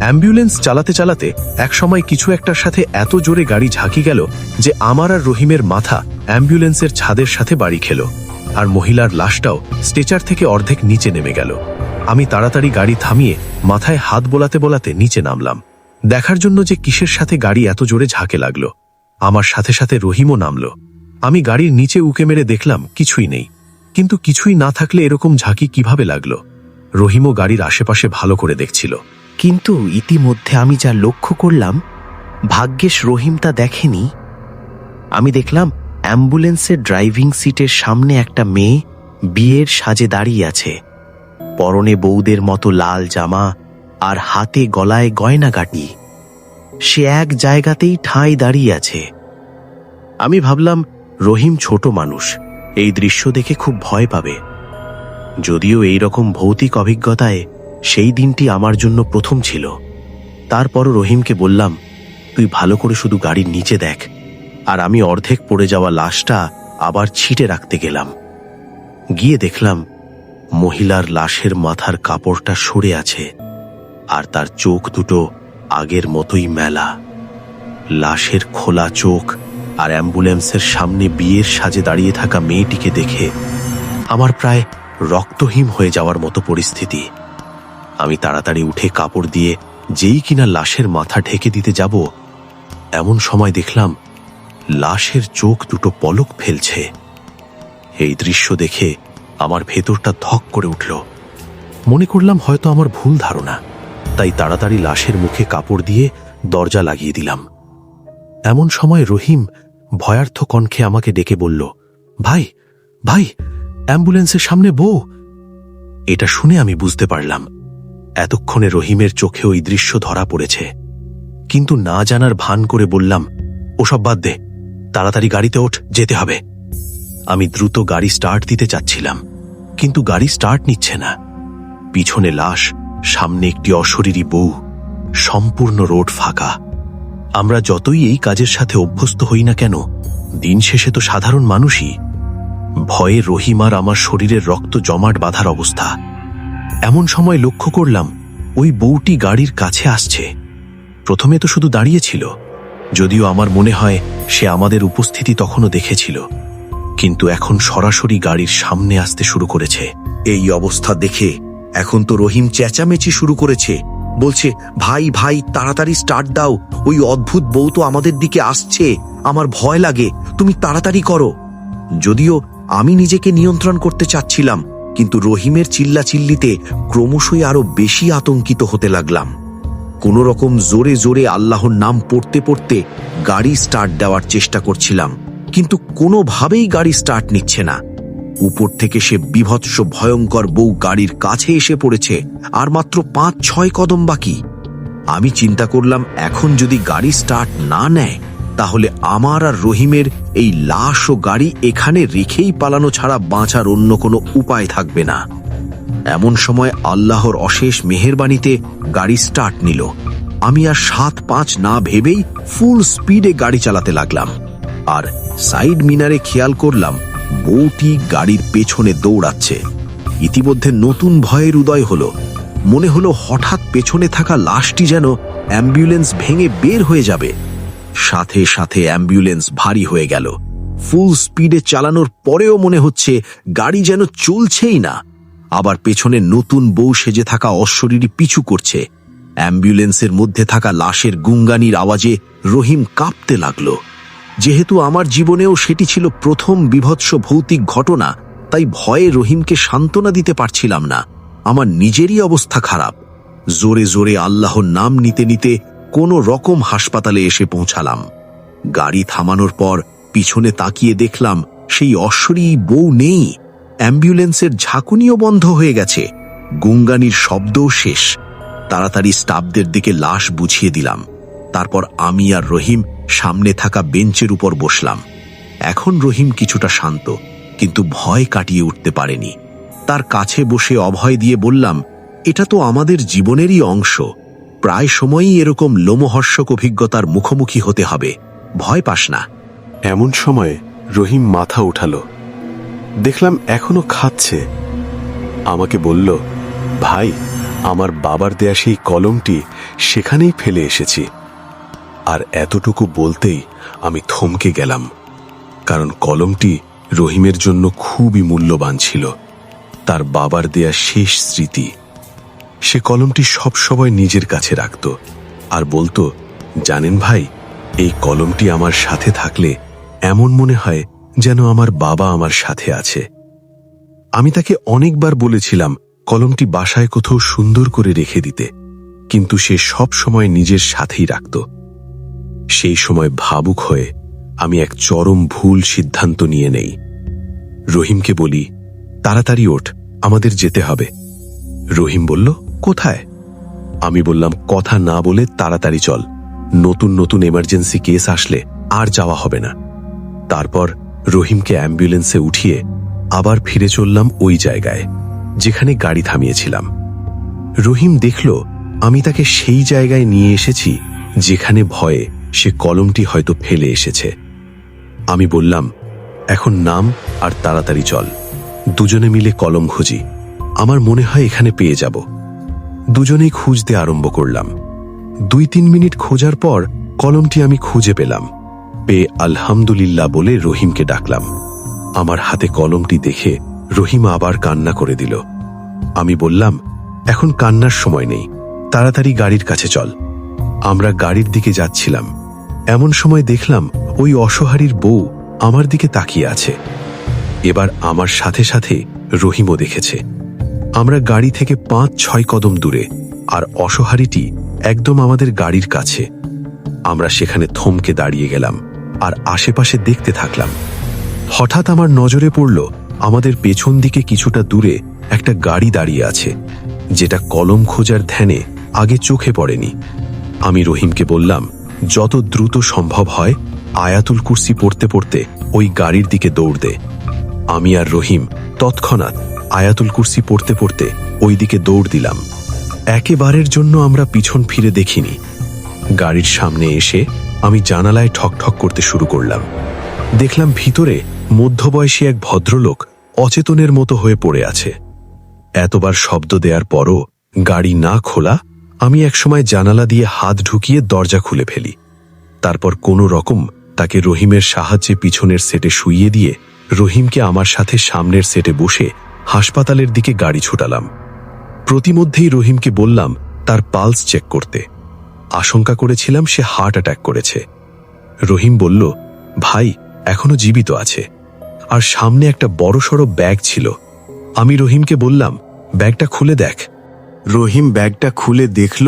অ্যাম্বুলেন্স চালাতে চালাতে একসময় কিছু একটার সাথে এত জোরে গাড়ি ঝাঁকি গেল যে আমার আর রহিমের মাথা অ্যাম্বুলেন্সের ছাদের সাথে বাড়ি খেল, আর মহিলার লাশটাও স্ট্রেচার থেকে অর্ধেক নিচে নেমে গেল। আমি তাড়াতাড়ি গাড়ি থামিয়ে মাথায় হাত বোলাতে বোলাতে নিচে নামলাম, দেখার জন্য যে কিসের সাথে গাড়ি এত জোরে ঝাঁকে লাগলো। আমার সাথে সাথে রহিমও নামল। আমি গাড়ির নিচে উকে মেরে দেখলাম কিছুই নেই, কিন্তু কিছুই না থাকলে এরকম ঝাঁকি কিভাবে লাগলো? রহিমও গাড়ির আশেপাশে ভালো করে দেখছিল। কিন্তু ইতিমধ্যে আমি যা লক্ষ্য করলাম, ভাগ্যেশ রহিম তা দেখেনি। আমি দেখলাম অ্যাম্বুলেন্সের ড্রাইভিং সিটের সামনে একটা মেয়ে বিয়ের সাজে দাঁড়িয়ে আছে, পরনে বউদের মতো লাল জামা আর হাতে গলায় গয়নাগাটি। সে এক জায়গাতেই ঠাঁই দাঁড়িয়ে আছে। আমি ভাবলাম রহিম ছোট মানুষ, এই দৃশ্য দেখে খুব ভয় পাবে। যদিও এই রকম ভৌতিক অভিজ্ঞতায় সেই দিনটি আমার জন্য প্রথম ছিল। তারপরও রহিমকে বললাম, তুই ভালো করে শুধু গাড়ির নিচে দেখ। আর আমি অর্ধেক পড়ে যাওয়া লাশটা আবার ছিটে রাখতে গেলাম। গিয়ে দেখলাম মহিলার লাশের মাথার কাপড়টা সরে আছে, আর তার চোখ দুটো আগের মতোই মেলা। লাশের খোলা চোখ আর অ্যাম্বুলেন্সের সামনে বিয়ের সাজে দাঁড়িয়ে থাকা মেয়েটিকে দেখে আমার প্রায় রক্তহীন হয়ে যাওয়ার মতো পরিস্থিতি। আমি তাড়াতাড়ি উঠে কাপড় দিয়ে যেই কিনা লাশের মাথা ঢেকে দিতে যাব, এমন সময় দেখলাম লাশের চোখ দুটো পলক ফেলছে। এই দৃশ্য দেখে আমার ভেতরটা ধক করে উঠল। মনে করলাম হয়তো আমার ভুল ধারণা, তাই তাড়াতাড়ি লাশের মুখে কাপড় দিয়ে দরজা লাগিয়ে দিলাম। এমন সময় রহিম ভয়ার্থ কণ্ঠে আমাকে ডেকে বলল, ভাই ভাই, অ্যাম্বুলেন্সের সামনে বউ। এটা শুনে আমি বুঝতে পারলাম এতক্ষণে রহিমের চোখে ওই দৃশ্য ধরা পড়েছে। কিন্তু না জানার ভান করে বললাম, ওসব বাদ দে, তাড়াতাড়ি গাড়িতে ওঠ, যেতে হবে। আমি দ্রুত গাড়ি স্টার্ট দিতে চাচ্ছিলাম, কিন্তু গাড়ি স্টার্ট নিচ্ছে না। পিছনে লাশ, সামনে একটি অশরীরী বউ, সম্পূর্ণ রোড ফাঁকা। আমরা যতই এই কাজের সাথে অভ্যস্ত হই না কেন, দিন শেষে তো সাধারণ মানুষই। ভয়ে রহিম আর আমার শরীরের রক্ত জমাট বাঁধার অবস্থা। এমন সময় লক্ষ্য করলাম ওই বউটি গাড়ির কাছে আসছে। প্রথমে তো শুধু দাঁড়িয়েছিল, যদিও আমার মনে হয় সে আমাদের উপস্থিতি তখনও দেখেছিল, কিন্তু এখন সরাসরি গাড়ির সামনে আসতে শুরু করেছে। এই অবস্থা দেখে এখন তো রহিম চেঁচামেচি শুরু করেছে, বলছে, ভাই ভাই তাড়াতাড়ি স্টার্ট দাও, ওই অদ্ভুত বউ তো আমাদের দিকে আসছে, আমার ভয় লাগে, তুমি তাড়াতাড়ি করো। যদিও আমি নিজেকে নিয়ন্ত্রণ করতে চাচ্ছিলাম, কিন্তু রহিমের চিল্লাচিল্লিতে ক্রমশই আরো বেশি আতঙ্কিত হতে লাগলাম। কোনো রকম জোরে জোরে আল্লাহর নাম পড়তে পড়তে গাড়ি স্টার্ট দেওয়ার চেষ্টা করছিলাম, কিন্তু কোনোভাবেই গাড়ি স্টার্ট নিচ্ছে না। উপর থেকে সে বিভৎস ভয়ঙ্কর বউ গাড়ির কাছে এসে পড়েছে, আর মাত্র 5-6 কদম বাকি। আমি চিন্তা করলাম, এখন যদি গাড়ি স্টার্ট না নেয়, তাহলে আমার আর রহিমের এই লাশ ও গাড়ি এখানে রেখেই পালানো ছাড়া বাঁচার অন্য কোনো উপায় থাকবে না। এমন সময় আল্লাহর অশেষ মেহেরবানিতে গাড়ি স্টার্ট নিল। আমি আর 7-5 না ভেবেই ফুল স্পিডে গাড়ি চালাতে লাগলাম, আর সাইড মিনারে খেয়াল করলাম বউটি গাড়ির পেছনে দৌড়াচ্ছে। ইতিমধ্যে নতুন ভয়ের উদয় হলো। মনে হলো হঠাৎ পেছনে থাকা লাশটি যেন অ্যাম্বুলেন্স ভেঙে বের হয়ে যাবে। সাথে সাথে অ্যাম্বুলেন্স ভারী হয়ে গেল। ফুল স্পিডে চালানোর পরেও মনে হচ্ছে গাড়ি যেন চলছেই না। আবার পেছনে নতুন বউ সেজে থাকা অশরীরী পিছু করছে। অ্যাম্বুলেন্সের মধ্যে থাকা লাশের গুঙ্গানির আওয়াজে রহিম কাঁপতে লাগলো। যেহেতু আমার জীবনেও সেটি ছিল প্রথম বিভৎস ভৌতিক ঘটনা, তাই ভয়ে রহিমকে সান্ত্বনা দিতে পারছিলাম না। আমার নিজেরই অবস্থা খারাপ। জোরে জোরে আল্লাহর নাম নিতে নিতে কোনো রকম হাসপাতালে এসে পৌঁছালাম। গাড়ি থামানোর পর পিছনে তাকিয়ে দেখলাম সেই অশরীরী বউ নেই। অ্যাম্বুলেন্সের ঝাঁকুনিও বন্ধ হয়ে গেছে, গুঙ্গানির শব্দও শেষ। তাড়াতাড়ি স্টাফদের দিকে লাশ বুঝিয়ে দিলাম। তারপর আমি আর রহিম সামনে থাকা বেঞ্চের উপর বসলাম। এখন রহিম কিছুটা শান্ত, কিন্তু ভয় কাটিয়ে উঠতে পারেনি। তার কাছে বসে অভয় দিয়ে বললাম, এটা তো আমাদের জীবনেরই অংশ। প্রায় সময়ই এরকম লোমহর্ষক অভিজ্ঞতার মুখোমুখি হতে হবে, ভয় পাস না। এমন সময় রহিম মাথা উঠালো। দেখলাম এখনো খাচ্ছে। আমাকে বলল, ভাই, আমার বাবার দেয়া সেই কলমটি সেখানেই ফেলে এসেছি। আর এতটুকু বলতেই আমি থমকে গেলাম, কারণ কলমটি রহিমের জন্য খুবই মূল্যবান ছিল। তার বাবার দেয়া শেষ স্মৃতি। সে কলমটি সবসময় নিজের কাছে রাখত আর বলতো, জানেন ভাই, এই কলমটি আমার সাথে থাকলে এমন মনে হয় যেন আমার বাবা আমার সাথে আছে। আমি তাকে অনেকবার বলেছিলাম কলমটি বাসায় কোথাও সুন্দর করে রেখে দিতে, কিন্তু সে সব সময় নিজের সাথেই রাখত। সেই সময় ভাবুক হয়ে আমি এক চরম ভুল সিদ্ধান্ত নিয়ে নেই। রহিমকে বলি, তাড়াতাড়ি ওঠ, আমাদের যেতে হবে। রহিম বলল, কোথায়? আমি বললাম, কথা না বলে তাড়াতাড়ি চল, নতুন নতুন এমার্জেন্সি কেস আসলে আর যাওয়া হবে না। তারপর রহিমকে অ্যাম্বুলেন্সে উঠিয়ে আবার ফিরে চললাম ওই জায়গায় যেখানে গাড়ি থামিয়েছিলাম। রহিম দেখল আমি তাকে সেই জায়গায় নিয়ে এসেছি যেখানে ভয়ে সে কলমটি হয়তো ফেলে এসেছে। আমি বললাম, এখন নাম আর তাড়াতাড়ি চল, দুজনে মিলে কলম খুঁজি, আমার মনে হয় এখানে পেয়ে যাব। দুজনেই খুঁজতে আরম্ভ করলাম। 2-3 মিনিট খোঁজার পর কলমটি আমি খুঁজে পেলাম। পেয়ে আলহামদুলিল্লাহ বলে রহিমকে ডাকলাম। আমার হাতে কলমটি দেখে রহিম আবার কান্না করে দিল। আমি বললাম, এখন কান্নার সময় নেই, তাড়াতাড়ি গাড়ির কাছে চল। আমরা গাড়ির দিকে যাচ্ছিলাম, এমন সময় দেখলাম ওই অসহারীর বউ আমার দিকে তাকিয়ে আছে। এবার আমার সাথে সাথে রহিমও দেখেছে। আমরা গাড়ি থেকে 5-6 কদম দূরে, আর অসহারীটি একদম আমাদের গাড়ির কাছে। আমরা সেখানে থমকে দাঁড়িয়ে গেলাম আর আশেপাশে দেখতে থাকলাম। হঠাৎ আমার নজরে পড়ল আমাদের পেছন দিকে কিছুটা দূরে একটা গাড়ি দাঁড়িয়ে আছে, যেটা কলম খোঁজার ধ্যানে আগে চোখে পড়েনি। আমি রহিমকে বললাম, যত দ্রুত সম্ভব হয় আয়াতুল কুরসি পড়তে পড়তে ওই গাড়ির দিকে দৌড় দে। আমি আর রহিম তৎক্ষণাৎ আয়াতুল কুরসি পড়তে পড়তে ওই দিকে দৌড় দিলাম। একেবারের জন্য আমরা পিছন ফিরে দেখিনি। গাড়ির সামনে এসে আমি জানালায় ঠকঠক করতে শুরু করলাম। দেখলাম ভিতরে মধ্যবয়সী এক ভদ্রলোক অচেতনের মতো হয়ে পড়ে আছে। এতবার শব্দ দেওয়ার পরও গাড়ি না খোলা আমি একসময় জানালা দিয়ে হাত ঢুকিয়ে দরজা খুলে ফেলি। তারপর কোনো রকম তাকে রহিমের সাহায্যে পিছনের সেটে শুইয়ে দিয়ে রহিমকে আমার সাথে সামনের সেটে বসে হাসপাতালের দিকে গাড়ি ছুটালাম। প্রতিমধ্যেই রহিমকে বললাম তার পালস চেক করতে। আশঙ্কা করেছিলাম সে হার্ট অ্যাটাক করেছে। রহিম বলল, ভাই এখনো জীবিত আছে। আর সামনে একটা বড়সড় ব্যাগ ছিল। আমি রহিমকে বললাম, ব্যাগটা খুলে দেখ। রহিম ব্যাগটা খুলে দেখল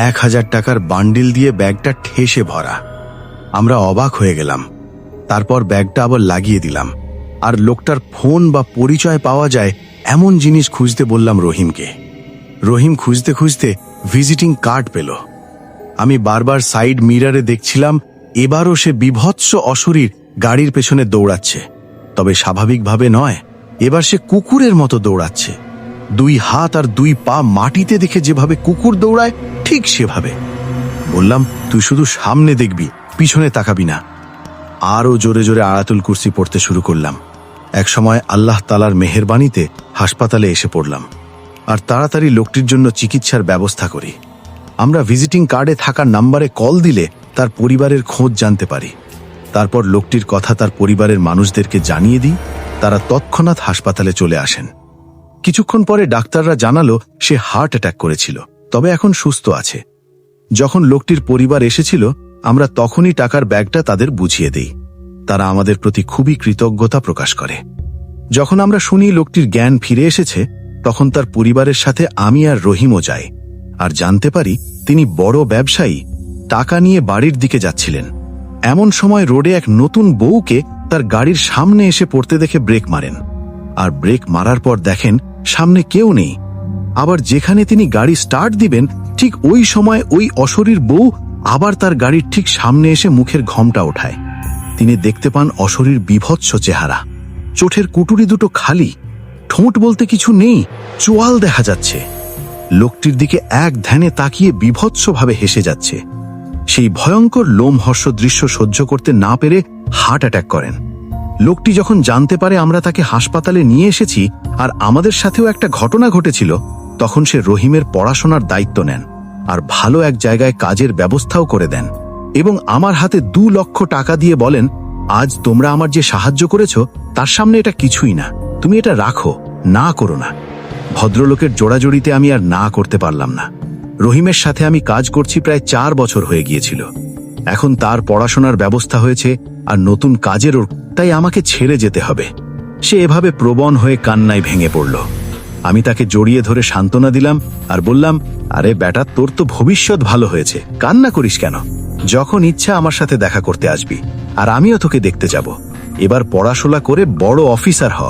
1000 টাকার বান্ডিল দিয়ে ব্যাগটা ঠেসে ভরা। আমরা অবাক হয়ে গেলাম। তারপর ব্যাগটা আবার লাগিয়ে দিলাম, আর লোকটার ফোন বা পরিচয় পাওয়া যায় এমন জিনিস খুঁজতে বললাম রহিমকে। রহিম খুঁজতে খুঁজতে ভিজিটিং কার্ড পেল। আমি বারবার সাইড মিরারে দেখছিলাম, এবারও সে বিভৎস অশরীর গাড়ির পেছনে দৌড়াচ্ছে। তবে স্বাভাবিকভাবে নয়, এবার সে কুকুরের মতো দৌড়াচ্ছে। 2 হাত আর 2 পা মাটিতে দেখে যেভাবে কুকুর দৌড়ায় ঠিক সেভাবে। বললাম, তুই শুধু সামনে দেখবি, পিছনে তাকাবি না। আরও জোরে জোরে আয়াতুল কুরসি পড়তে শুরু করলাম। একসময় আল্লাহ তাআলার মেহেরবানিতে হাসপাতালে এসে পড়লাম, আর তাড়াতাড়ি লোকটির জন্য চিকিৎসার ব্যবস্থা করি। আমরা ভিজিটিং কার্ডে থাকা নাম্বারে কল দিলে তার পরিবারের খোঁজ জানতে পারি। তারপর লোকটির কথা তার পরিবারের মানুষদেরকে জানিয়ে দিই। তারা তৎক্ষণাৎ হাসপাতালে চলে আসেন। কিছুক্ষণ পরে ডাক্তাররা জানালো সে হার্ট অ্যাটাক করেছিল, তবে এখন সুস্থ আছে। যখন লোকটির পরিবার এসেছিল, আমরা তখনই টাকার ব্যাগটা তাদের বুঝিয়ে দেই। তারা আমাদের প্রতি খুবই কৃতজ্ঞতা প্রকাশ করে। যখন আমরা শুনি লোকটির জ্ঞান ফিরে এসেছে, তখন তার পরিবারের সাথে আমি আর রহিমও যাই, আর জানতে পারি তিনি বড় ব্যবসায়ী, টাকা নিয়ে বাড়ির দিকে যাচ্ছিলেন। এমন সময় রোডে এক নতুন বউকে তার গাড়ির সামনে এসে পড়তে দেখে ব্রেক মারেন, আর ব্রেক মারার পর দেখেন সামনে কেউ নেই। আবার যেখানে তিনি গাড়ি স্টার্ট দিবেন, ঠিক ওই সময় ওই অশরীর বউ আবার তার গাড়ির ঠিক সামনে এসে মুখের ঘোমটা ওঠায়। তিনি দেখতে পান অশরীর বিভৎস চেহারা, চোখের কুটুরি দুটো খালি, ঠোঁট বলতে কিছু নেই, চোয়াল দেখা যাচ্ছে। লোকটির দিকে এক ধ্যানে তাকিয়ে বিভৎসভাবে হেসে যাচ্ছে। সেই ভয়ঙ্কর লোমহর্ষ দৃশ্য সহ্য করতে না পেরে হার্ট অ্যাটাক করেন। লোকটি যখন জানতে পারে আমরা তাকে হাসপাতালে নিয়ে এসেছি আর আমাদের সাথেও একটা ঘটনা ঘটেছিল, তখন সে রহিমের পড়াশোনার দায়িত্ব নেন আর ভালো এক জায়গায় কাজের ব্যবস্থাও করে দেন, এবং আমার হাতে 2 লক্ষ টাকা দিয়ে বলেন, আজ তোমরা আমার যে সাহায্য করেছো তার সামনে এটা কিছুই না, তুমি এটা রাখো, না করো না। ভদ্রলোকের জোড়াজড়িতে আমি আর না করতে পারলাম না। রহিমের সাথে আমি কাজ করছি প্রায় 4 বছর হয়ে গিয়েছিল। এখন তার পড়াশোনার ব্যবস্থা হয়েছে আর নতুন কাজেরও, তাই আমাকে ছেড়ে যেতে হবে। সে এভাবে প্রবণ হয়ে কান্নায় ভেঙে পড়ল। আমি তাকে জড়িয়ে ধরে সান্ত্বনা দিলাম আর বললাম, আরে বেটা, তোর তো ভবিষ্যৎ ভালো হয়েছে, কান্না করিস কেন? যখন ইচ্ছা আমার সাথে দেখা করতে আসবি, আর আমিও তোকে দেখতে যাব। এবার পড়াশোনা করে বড় অফিসার হ।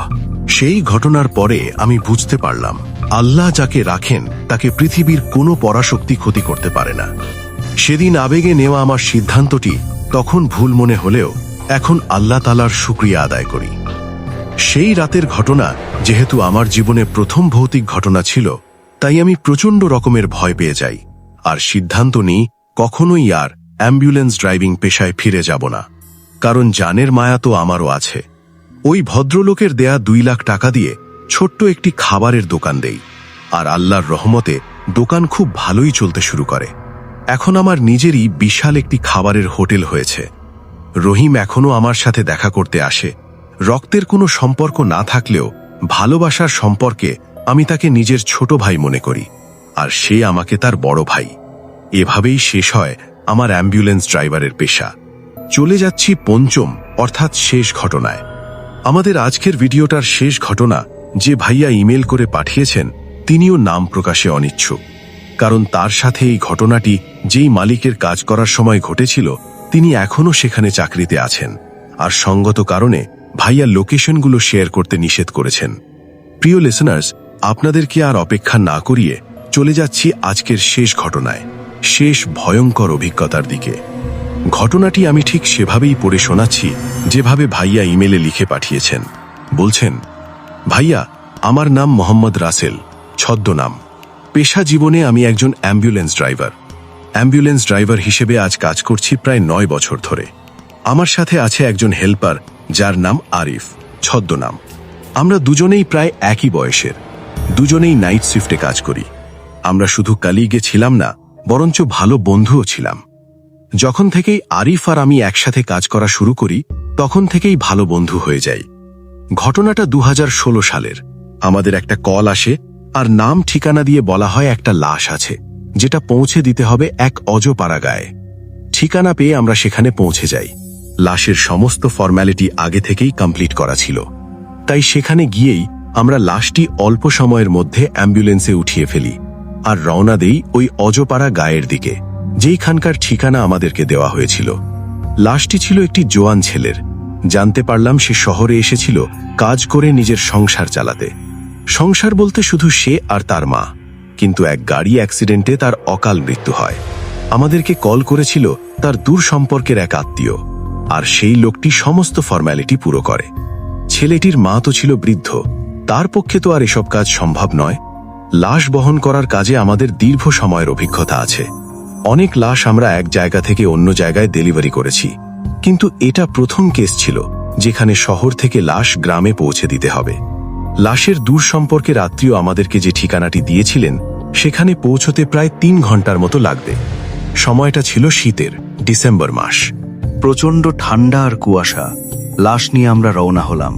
সেই ঘটনার পরে আমি বুঝতে পারলাম, আল্লাহ যাকে রাখেন তাকে পৃথিবীর কোনো পরাশক্তি ক্ষতি করতে পারে না। সেদিন আবেগে নেওয়া আমার সিদ্ধান্তটি তখন ভুল মনে হলেও এখন আল্লাহ তাআলার শুকরিয়া আদায় করি। সেই রাতের ঘটনা যেহেতু আমার জীবনে প্রথম ভৌতিক ঘটনা ছিল, তাই আমি প্রচণ্ড রকমের ভয় পেয়ে যাই আর সিদ্ধান্ত নিই কখনোই আর অ্যাম্বুলেন্স ড্রাইভিং পেশায় ফিরে যাব না, কারণ জানের মায়া তো আমারও আছে। ওই ভদ্রলোকের দেয়া 2 লাখ টাকা দিয়ে ছোট্ট একটি খাবারের দোকান দেই, আর আল্লাহর রহমতে দোকান খুব ভালোই চলতে শুরু করে। এখন আমার নিজেরই বিশাল একটি খাবারের হোটেল হয়েছে। রহিম এখনো আমার সাথে দেখা করতে আসে। রক্তের কোনো সম্পর্ক না থাকলেও ভালোবাসার সম্পর্কে আমি তাকে নিজের ছোট ভাই মনে করি, আর সে আমাকে তার বড় ভাই। এভাবেই শেষ হয় আমার অ্যাম্বুলেন্স ড্রাইভারের পেশা। চলে যাচ্ছি পঞ্চম অর্থাৎ শেষ ঘটনায়। আমাদের আজকের ভিডিওটার শেষ ঘটনা যে ভাইয়া ইমেল করে পাঠিয়েছেন, তিনিও নাম প্রকাশে অনিচ্ছুক, কারণ তার সাথে এই ঘটনাটি যেই মালিকের কাজ করার সময় ঘটেছিল তিনি এখনও সেখানে চাকরিতে আছেন, আর সঙ্গত কারণে ভাইয়া লোকেশনগুলো শেয়ার করতে নিষেধ করেছেন। প্রিয় লিসনার্স, আপনাদেরকে আর অপেক্ষা না করিয়ে চলে যাচ্ছি আজকের শেষ ঘটনায়, শেষ ভয়ঙ্কর অভিজ্ঞতার দিকে। ঘটনাটি আমি ঠিক সেভাবেই পড়ে শোনাচ্ছি যেভাবে ভাইয়া ইমেলে লিখে পাঠিয়েছেন। বলছেন, ভাইয়া, আমার নাম মোহাম্মদ রাসেল, ছদ্মনাম। পেশা জীবনে আমি একজন অ্যাম্বুলেন্স ড্রাইভার। অ্যাম্বুলেন্স ড্রাইভার হিসেবে আজ কাজ করছি প্রায় 9 বছর ধরে। আমার সাথে আছে একজন হেল্পার যার নাম আরিফ, ছদ্মনাম। আমরা দুজনেই প্রায় একই বয়সের, দুজনেই নাইট শিফটে কাজ করি। আমরা শুধু কালিগে ছিলাম না, বরঞ্চ ভালো বন্ধুও ছিলাম। যখন থেকেই আরিফ আর আমি একসাথে কাজ করা শুরু করি তখন থেকেই ভালো বন্ধু হয়ে যাই। ঘটনাটা 2016 সালের। আমাদের একটা কল আসে আর নাম ঠিকানা দিয়ে বলা হয় একটা লাশ আছে, যেটা পৌঁছে দিতে হবে এক অজপাড়া গায়ে। ঠিকানা পেয়ে আমরা সেখানে পৌঁছে যাই। লাশের সমস্ত ফর্ম্যালিটি আগে থেকেই কমপ্লিট করা ছিল, তাই সেখানে গিয়েই আমরা লাশটি অল্প সময়ের মধ্যে অ্যাম্বুলেন্সে উঠিয়ে ফেলি আর রওনা দেই ওই অজপাড়া গায়ের দিকে, যেইখানকার ঠিকানা আমাদেরকে দেওয়া হয়েছিল। লাশটি ছিল একটি জোয়ান ছেলের। জানতে পারলাম সে শহরে এসেছিল কাজ করে নিজের সংসার চালাতে। সংসার বলতে শুধু সে আর তার মা, কিন্তু এক গাড়ি অ্যাক্সিডেন্টে তার অকাল মৃত্যু হয়। আমাদেরকে কল করেছিল তার দূর সম্পর্কের এক আত্মীয়, আর সেই লোকটি সমস্ত ফর্ম্যালিটি পুরো করে। ছেলেটির মা তো ছিল বৃদ্ধ, তার পক্ষে তো আর এসব কাজ সম্ভব নয়। লাশ বহন করার কাজে আমাদের দীর্ঘ সময়ের অভিজ্ঞতা আছে। অনেক লাশ আমরা এক জায়গা থেকে অন্য জায়গায় ডেলিভারি করেছি, কিন্তু এটা প্রথম কেস ছিল যেখানে শহর থেকে লাশ গ্রামে পৌঁছে দিতে হবে। লাশের দূর সম্পর্কের আত্মীয় আমাদেরকে যে ঠিকানাটি দিয়েছিলেন সেখানে পৌঁছতে প্রায় 3 ঘন্টার মতো লাগবে। সময়টা ছিল শীতের ডিসেম্বর মাস। প্রচণ্ড ঠান্ডা আর কুয়াশা। লাশ নিয়ে আমরা রওনা হলাম।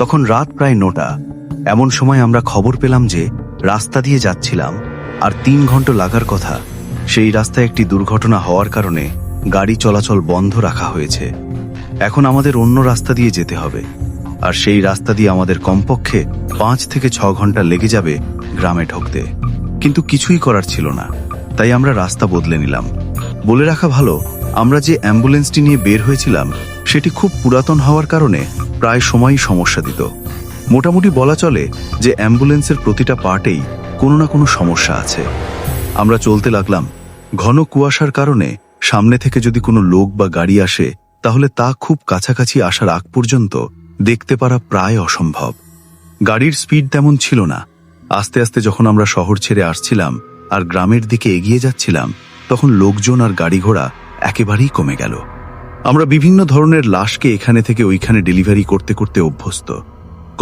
তখন রাত প্রায় 9টা। এমন সময় আমরা খবর পেলাম যে রাস্তা দিয়ে যাচ্ছিলাম আর 3 ঘন্টা লাগার কথা, সেই রাস্তায় একটি দুর্ঘটনা হওয়ার কারণে গাড়ি চলাচল বন্ধ রাখা হয়েছে। এখন আমাদের অন্য রাস্তা দিয়ে যেতে হবে, আর সেই রাস্তা দিয়ে আমাদের কমপক্ষে 5 থেকে 6 ঘন্টা লেগে যাবে গ্রামে ঢুকতে। কিন্তু কিছুই করার ছিল না, তাই আমরা রাস্তা বদলে নিলাম। বলে রাখা ভালো, আমরা যে অ্যাম্বুলেন্সটি নিয়ে বের হয়েছিলাম সেটি খুব পুরাতন হওয়ার কারণে প্রায় সময়ই সমস্যা দিত। মোটামুটি বলা চলে যে অ্যাম্বুলেন্সের প্রতিটা পার্টেই কোনো না কোনো সমস্যা আছে। আমরা চলতে লাগলাম। ঘন কুয়াশার কারণে সামনে থেকে যদি কোনো লোক বা গাড়ি আসে তাহলে তা খুব কাছাকাছি আসার আগ পর্যন্ত দেখতে পারা প্রায় অসম্ভব। গাড়ির স্পিড তেমন ছিল না। আস্তে আস্তে যখন আমরা শহর ছেড়ে আসছিলাম আর গ্রামের দিকে এগিয়ে যাচ্ছিলাম, তখন লোকজন আর গাড়ি ঘোড়া একেবারেই কমে গেল। আমরা বিভিন্ন ধরনের লাশকে এখানে থেকে ওইখানে ডেলিভারি করতে করতে অভ্যস্ত।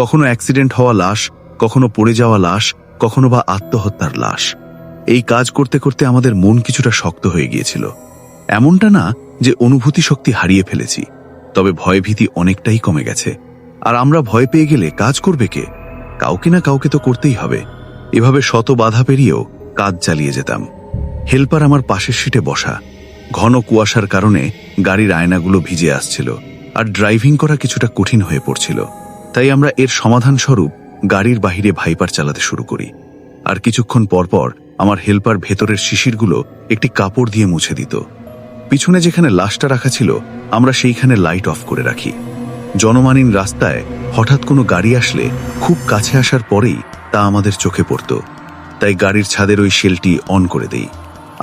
কখনো অ্যাক্সিডেন্ট হওয়া লাশ, কখনো পড়ে যাওয়া লাশ, কখনো বা আত্মহত্যার লাশ। এই কাজ করতে করতে আমাদের মন কিছুটা শক্ত হয়ে গিয়েছিল। এমনটা না যে অনুভূতি শক্তি হারিয়ে ফেলেছি, তবে ভয়ভীতি অনেকটাই কমে গেছে। আর আমরা ভয় পেয়ে গেলে কাজ করবে কে? কাউকে না কাউকে তো করতেই হবে। এভাবে শত বাধা পেরিয়েও কাজ চালিয়ে যেতাম। হেল্পার আমার পাশের সিটে বসা। ঘন কুয়াশার কারণে গাড়ির আয়নাগুলো ভিজে আসছিল আর ড্রাইভিং করা কিছুটা কঠিন হয়ে পড়ছিল। তাই আমরা এর সমাধান স্বরূপ গাড়ির বাহিরে ভাইপার চালাতে শুরু করি। আর কিছুক্ষণ পরপর আমার হেল্পার ভেতরের শিশিরগুলো একটি কাপড় দিয়ে মুছে দিত। পিছনে যেখানে লাশটা রাখা ছিল আমরা সেইখানে লাইট অফ করে রাখি। জনমানহীন রাস্তায় হঠাৎ কোনো গাড়ি আসলে খুব কাছে আসার পরেই তা আমাদের চোখে পড়ত, তাই গাড়ির ছাদের ওই শেলটি অন করে দেই।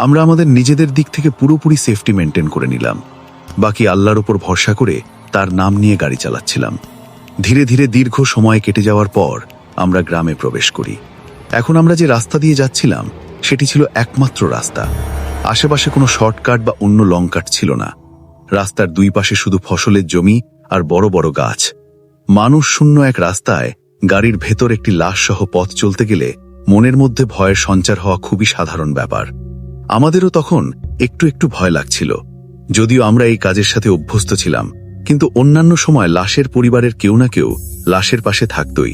আমরা আমাদের নিজেদের দিক থেকে পুরোপুরি সেফটি মেনটেন করে নিলাম। বাকি আল্লাহর উপর ভরসা করে তার নাম নিয়ে গাড়ি চালাচ্ছিলাম। ধীরে ধীরে দীর্ঘ সময় কেটে যাওয়ার পর আমরা গ্রামে প্রবেশ করি। এখন আমরা যে রাস্তা দিয়ে যাচ্ছিলাম সেটি ছিল একমাত্র রাস্তা। আশেপাশে কোনো শর্টকাট বা অন্য লং কাট ছিল না। রাস্তার দুই পাশে শুধু ফসলের জমি আর বড় বড় গাছ। মানুষ শূন্য এক রাস্তায় গাড়ির ভেতর একটি লাশ সহ পথ চলতে গেলে মনের মধ্যে ভয়ের সঞ্চার হওয়া খুবই সাধারণ ব্যাপার। আমাদেরও তখন একটু একটু ভয় লাগছিল, যদিও আমরা এই কাজের সাথে অভ্যস্ত ছিলাম। কিন্তু অন্যান্য সময় লাশের পরিবারের কেউ না কেউ লাশের পাশে থাকতই,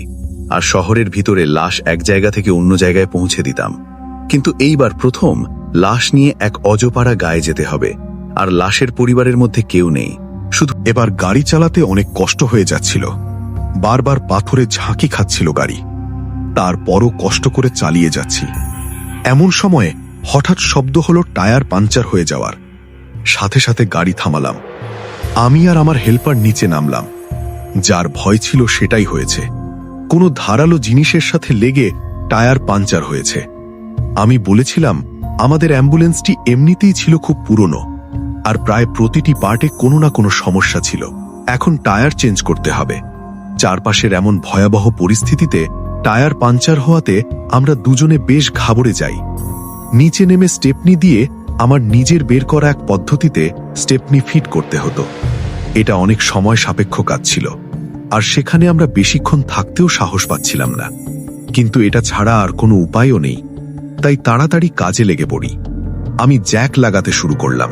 আর শহরের ভিতরে লাশ এক জায়গা থেকে অন্য জায়গায় পৌঁছে দিতাম। কিন্তু এইবার প্রথম লাশ নিয়ে এক অজপাড়া গায়ে যেতে হবে, আর লাশের পরিবারের মধ্যে কেউ নেই। শুধু এবার গাড়ি চালাতে অনেক কষ্ট হয়ে যাচ্ছিল। বারবার পাথরে ঝাঁকি খাচ্ছিল গাড়ি, তারপরও কষ্ট করে চালিয়ে যাচ্ছি। এমন সময়ে হঠাৎ শব্দ হলো টায়ার পাঞ্চার হয়ে যাওয়ার। সাথে সাথে গাড়ি থামালাম। আমি আর আমার হেল্পার নিচে নামলাম। যার ভয় ছিল সেটাই হয়েছে। কোনো ধারালো জিনিসের সাথে লেগে টায়ার পাঞ্চার হয়েছে। আমি বলেছিলাম আমাদের অ্যাম্বুলেন্সটি এমনিতেই ছিল খুব পুরনো, আর প্রায় প্রতিটি পার্টে কোনো না কোনো সমস্যা ছিল। এখন টায়ার চেঞ্জ করতে হবে। চারপাশের এমন ভয়াবহ পরিস্থিতিতে টায়ার পাঞ্চার হওয়াতে আমরা দুজনে বেশ ঘাবড়ে যাই। নিচে নেমে স্টেপনি দিয়ে আমার নিজের বের করা এক পদ্ধতিতে স্টেপনি ফিট করতে হতো। এটা অনেক সময় সাপেক্ষ কাজ ছিল, আর সেখানে আমরা বেশিক্ষণ থাকতেও সাহস পাচ্ছিলাম না। কিন্তু এটা ছাড়া আর কোনো উপায়ও নেই, তাই তাড়াতাড়ি কাজে লেগে পড়ি। আমি জ্যাক লাগাতে শুরু করলাম,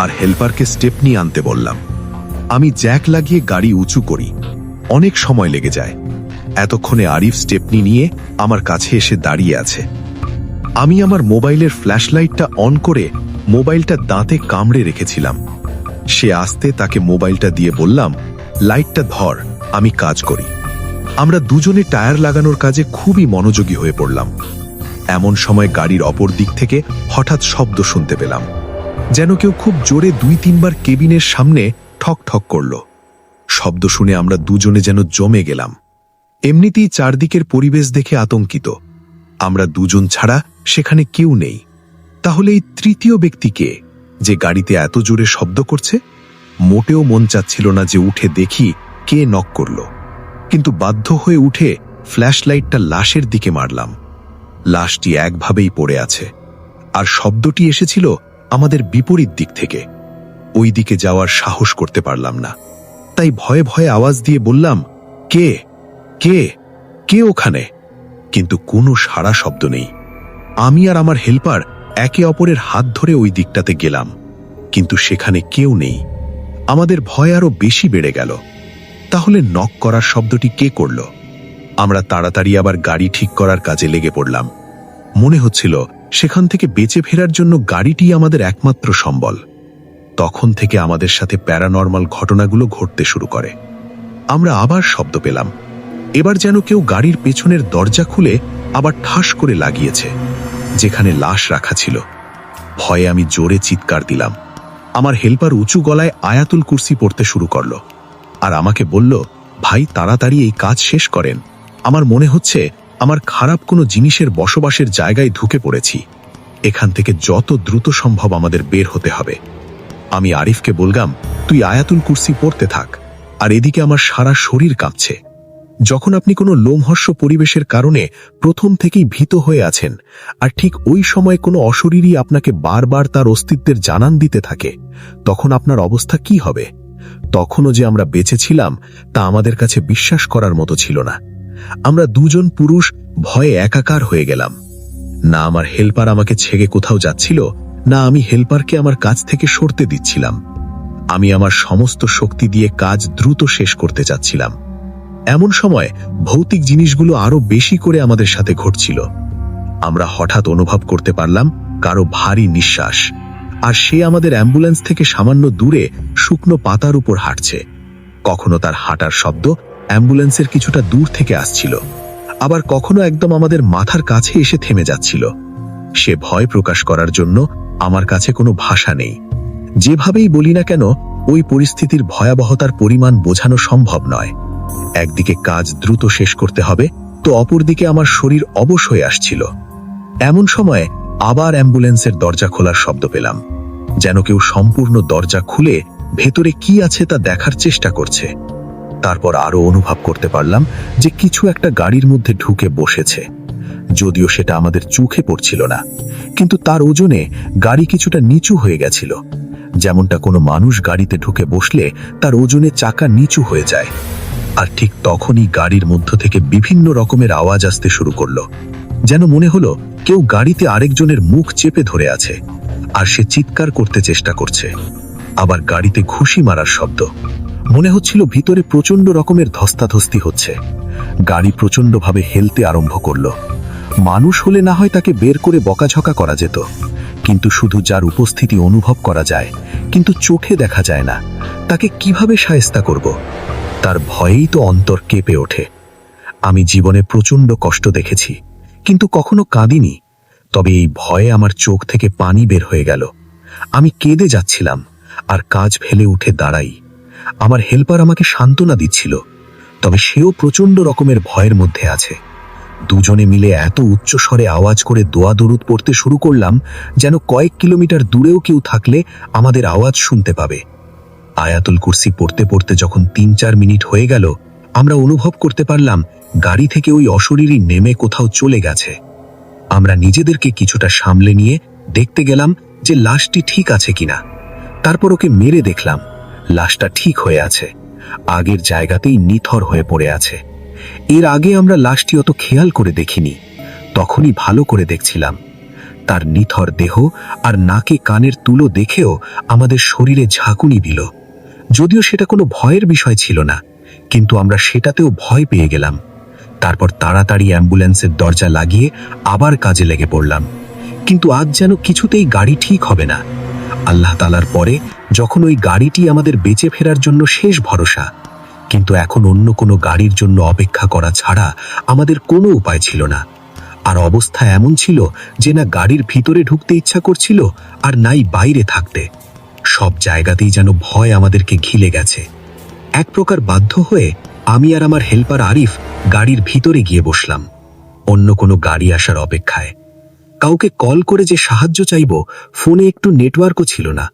আর হেল্পারকে স্টেপনি আনতে বললাম। আমি জ্যাক লাগিয়ে গাড়ি উঁচু করি। অনেক সময় লেগে যায়। এতক্ষণে আরিফ স্টেপনি নিয়ে আমার কাছে এসে দাঁড়িয়ে আছে। আমি আমার মোবাইলের ফ্ল্যাশলাইটটা অন করে মোবাইলটা দাঁতে কামড়ে রেখেছিলাম। সে আসতে তাকে মোবাইলটা দিয়ে বললাম, লাইটটা ধর, আমি কাজ করি। আমরা দুজনে টায়ার লাগানোর কাজে খুবই মনোযোগী হয়ে পড়লাম। এমন সময় গাড়ির অপর দিক থেকে হঠাৎ শব্দ শুনতে পেলাম, যেন কেউ খুব জোরে 2-3 বার কেবিনের সামনে ঠক ঠক করল। শব্দ শুনে আমরা দুজনে যেন জমে গেলাম। এমনিতেই চারদিকের পরিবেশ দেখে আতঙ্কিত। আমরা দুজন ছাড়া সেখানে কেউ নেই। তাহলে এই তৃতীয় ব্যক্তি কে, যে গাড়িতে এত জোরে শব্দ করছে? মোটেও মন চাচ্ছিল না যে উঠে দেখি কে নক করল, কিন্তু বাধ্য হয়ে উঠে ফ্ল্যাশলাইটটা লাশের দিকে মারলাম। লাশটি একভাবেই পড়ে আছে, আর শব্দটি এসেছিল আমাদের বিপরীত দিক থেকে। ওই দিকে যাওয়ার সাহস করতে পারলাম না, তাই ভয়ে ভয়ে আওয়াজ দিয়ে বললাম, কে কে কে ওখানে? কিন্তু কোনো সাড়া শব্দ নেই। আমি আর আমার হেল্পার একে অপরের হাত ধরে ওই দিকটাতে গেলাম, কিন্তু সেখানে কেউ নেই। আমাদের ভয় আরো বেশি বেড়ে গেল। তাহলে নক করার শব্দটি কে করল? আমরা তাড়াতাড়ি আবার গাড়ি ঠিক করার কাজে লেগে পড়লাম। মনে হচ্ছিল সেখান থেকে বেঁচে ফেরার জন্য গাড়িটি আমাদের একমাত্র সম্বল। তখন থেকে আমাদের সাথে প্যারানর্মাল ঘটনাগুলো ঘটতে শুরু করে। আমরা আবার শব্দ পেলাম। এবার যেন কেউ গাড়ির পেছনের দরজা খুলে আবার ঠাস করে লাগিয়েছে, যেখানে লাশ রাখা ছিল। ভয়ে আমি জোরে চিৎকার দিলাম। আমার হেল্পার উঁচু গলায় আয়াতুল কুরসি পড়তে শুরু করল, আর আমাকে বলল, ভাই তাড়াতাড়ি এই কাজ শেষ করেন। আমার মনে হচ্ছে আমার খারাপ কোনো জিনিসের বসবাসের জায়গায় ঢুকে পড়েছি। এখান থেকে যত দ্রুত সম্ভব আমাদের বের হতে হবে। আমি আরিফকে বললাম, তুই আয়াতুল কুরসি পড়তে থাক, আর এদিকে আমার সারা শরীর কাঁপছে। যখন আপনি কোনো লোমহর্ষ পরিবেশের কারণে প্রথম থেকেই ভীত হয়ে আছেন, আর ঠিক ওই সময় কোনো অশরীরই আপনাকে বারবার তার অস্তিত্বের জানান দিতে থাকে, তখন আপনার অবস্থা কি হবে? তখনও যে আমরা বেঁচে ছিলাম তা আমাদের কাছে বিশ্বাস করার মতো ছিল না। আমরা দুজন পুরুষ ভয়ে একাকার হয়ে গেলাম। না আমার হেল্পার আমাকে ছেড়ে কোথাও যাচ্ছিল, না আমি হেল্পারকে আমার কাছ থেকে সরতে দিচ্ছিলাম। আমি আমার সমস্ত শক্তি দিয়ে কাজ দ্রুত শেষ করতে চাচ্ছিলাম। এমন সময় ভৌতিক জিনিসগুলো আরো বেশি করে আমাদের সাথে ঘটছিল। আমরা হঠাৎ অনুভব করতে পারলাম কারো ভারী নিঃশ্বাস, আর সে আমাদের অ্যাম্বুলেন্স থেকে সামান্য দূরে শুকনো পাতার উপর হাঁটছে। কখনো তার হাঁটার শব্দ অ্যাম্বুলেন্সের কিছুটা দূর থেকে আসছিল, আবার কখনো একদম আমাদের মাথার কাছে এসে থেমে যাচ্ছিল। সে ভয় প্রকাশ করার জন্য আমার কাছে কোনো ভাষা নেই। যেভাবেই বলি না কেন, ওই পরিস্থিতির ভয়াবহতার পরিমাণ বোঝানো সম্ভব নয়। একদিকে কাজ দ্রুত শেষ করতে হবে, তো অপরদিকে আমার শরীর অবশ হয়ে আসছিল। এমন সময় আবার অ্যাম্বুলেন্সের দরজা খোলার শব্দ পেলাম, যেন কেউ সম্পূর্ণ দরজা খুলে ভেতরে কি আছে তা দেখার চেষ্টা করছে। তারপর আরো অনুভব করতে পারলাম যে কিছু একটা গাড়ির মধ্যে ঢুকে বসেছে। যদিও সেটা আমাদের চোখে পড়ছিল না, কিন্তু তার ওজনে গাড়ি কিছুটা নিচু হয়ে গেছিল। যেমনটা কোনো মানুষ গাড়িতে ঢুকে বসলে তার ওজনে চাকা নিচু হয়ে যায়। আর ঠিক তখনই গাড়ির মধ্য থেকে বিভিন্ন রকমের আওয়াজ আসতে শুরু করলো। যেন মনে হলো কেউ গাড়িতে আরেকজনের মুখ চেপে ধরে আছে, আর সে চিৎকার করতে চেষ্টা করছে। আবার গাড়িতে ঘুষি মারার শব্দ। মনে হচ্ছিল ভিতরে প্রচন্ড রকমের ধস্তাধস্তি হচ্ছে। গাড়ি প্রচন্ডভাবে হেলতে আরম্ভ করলো। মানুষ হলে না হয় তাকে বের করে বকাঝকা করা যেত, কিন্তু শুধু যার উপস্থিতি অনুভব করা যায় কিন্তু চোখে দেখা যায় না, তাকে কিভাবে শায়েস্তা করব? তার ভয়েই তো অন্তর কেঁপে ওঠে। আমি জীবনে প্রচন্ড কষ্ট দেখেছি, কিন্তু কখনো কাঁদিনি। তবে এই ভয়ে আমার চোখ থেকে পানি বের হয়ে গেল। আমি কেঁদে যাচ্ছিলাম, আর কাজ ফেলে উঠে দাঁড়াই। আমার হেল্পার আমাকে সান্ত্বনা দিচ্ছিল, তবে সেও প্রচন্ড রকমের ভয়ের মধ্যে আছে। দুজনে মিলে এত উচ্চ স্বরে আওয়াজ করে দোয়া দরুদ পড়তে শুরু করলাম, যেন কয়েক কিলোমিটার দূরেও কেউ থাকলে আমাদের আওয়াজ শুনতে পাবে। আয়াতুল কুরসি পড়তে পড়তে যখন ৩-৪ মিনিট হয়ে গেল, আমরা অনুভব করতে পারলাম গাড়ি থেকে ওই অশরীরী নেমে কোথাও চলে গেছে। আমরা নিজেদেরকে কিছুটা সামলে নিয়ে দেখতে গেলাম যে লাশটি ঠিক আছে কিনা। তারপর ওকে মেরে দেখলাম, লাশটা ঠিক হয়ে আছে, আগের জায়গাতেই নিথর হয়ে পড়ে আছে। এর আগে আমরা লাশটি অত খেয়াল করে দেখিনি, তখনই ভালো করে দেখছিলাম। তার নিথর দেহ আর নাকে কানের তুলো দেখেও আমাদের শরীরে ঝাঁকুনি দিল। যদিও সেটা কোনো ভয়ের বিষয় ছিল না, কিন্তু আমরা সেটাতেও ভয় পেয়ে গেলাম। তারপর তাড়াতাড়ি অ্যাম্বুলেন্সের দরজা লাগিয়ে আবার কাজে লেগে পড়লাম। কিন্তু আজ যেন কিছুতেই গাড়ি ঠিক হবে না। আল্লাহ তাআলার পরে যখন ওই গাড়িটি আমাদের বেঁচে ফেরার জন্য শেষ ভরসা, কিন্তু এখন অন্য কোনো গাড়ির জন্য অপেক্ষা করা ছাড়া আমাদের কোনো উপায় ছিল না। আর অবস্থা এমন ছিল যে না গাড়ির ভিতরে ঢুকতে ইচ্ছা করছিল, আর নাই বাইরে থাকতে। সব জায়গাতেই যেন ভয় আমাদেরকে ঘিলে গেছে। এক প্রকার বাধ্য হয়ে আমি আর আমার হেল্পার আরিফ গাড়ির ভিতরে গিয়ে বসলাম, অন্য কোনো গাড়ি আসার অপেক্ষায়। কাউকে কল করে যে সাহায্য চাইব, ফোনে একটু নেটওয়ার্কও ছিল না,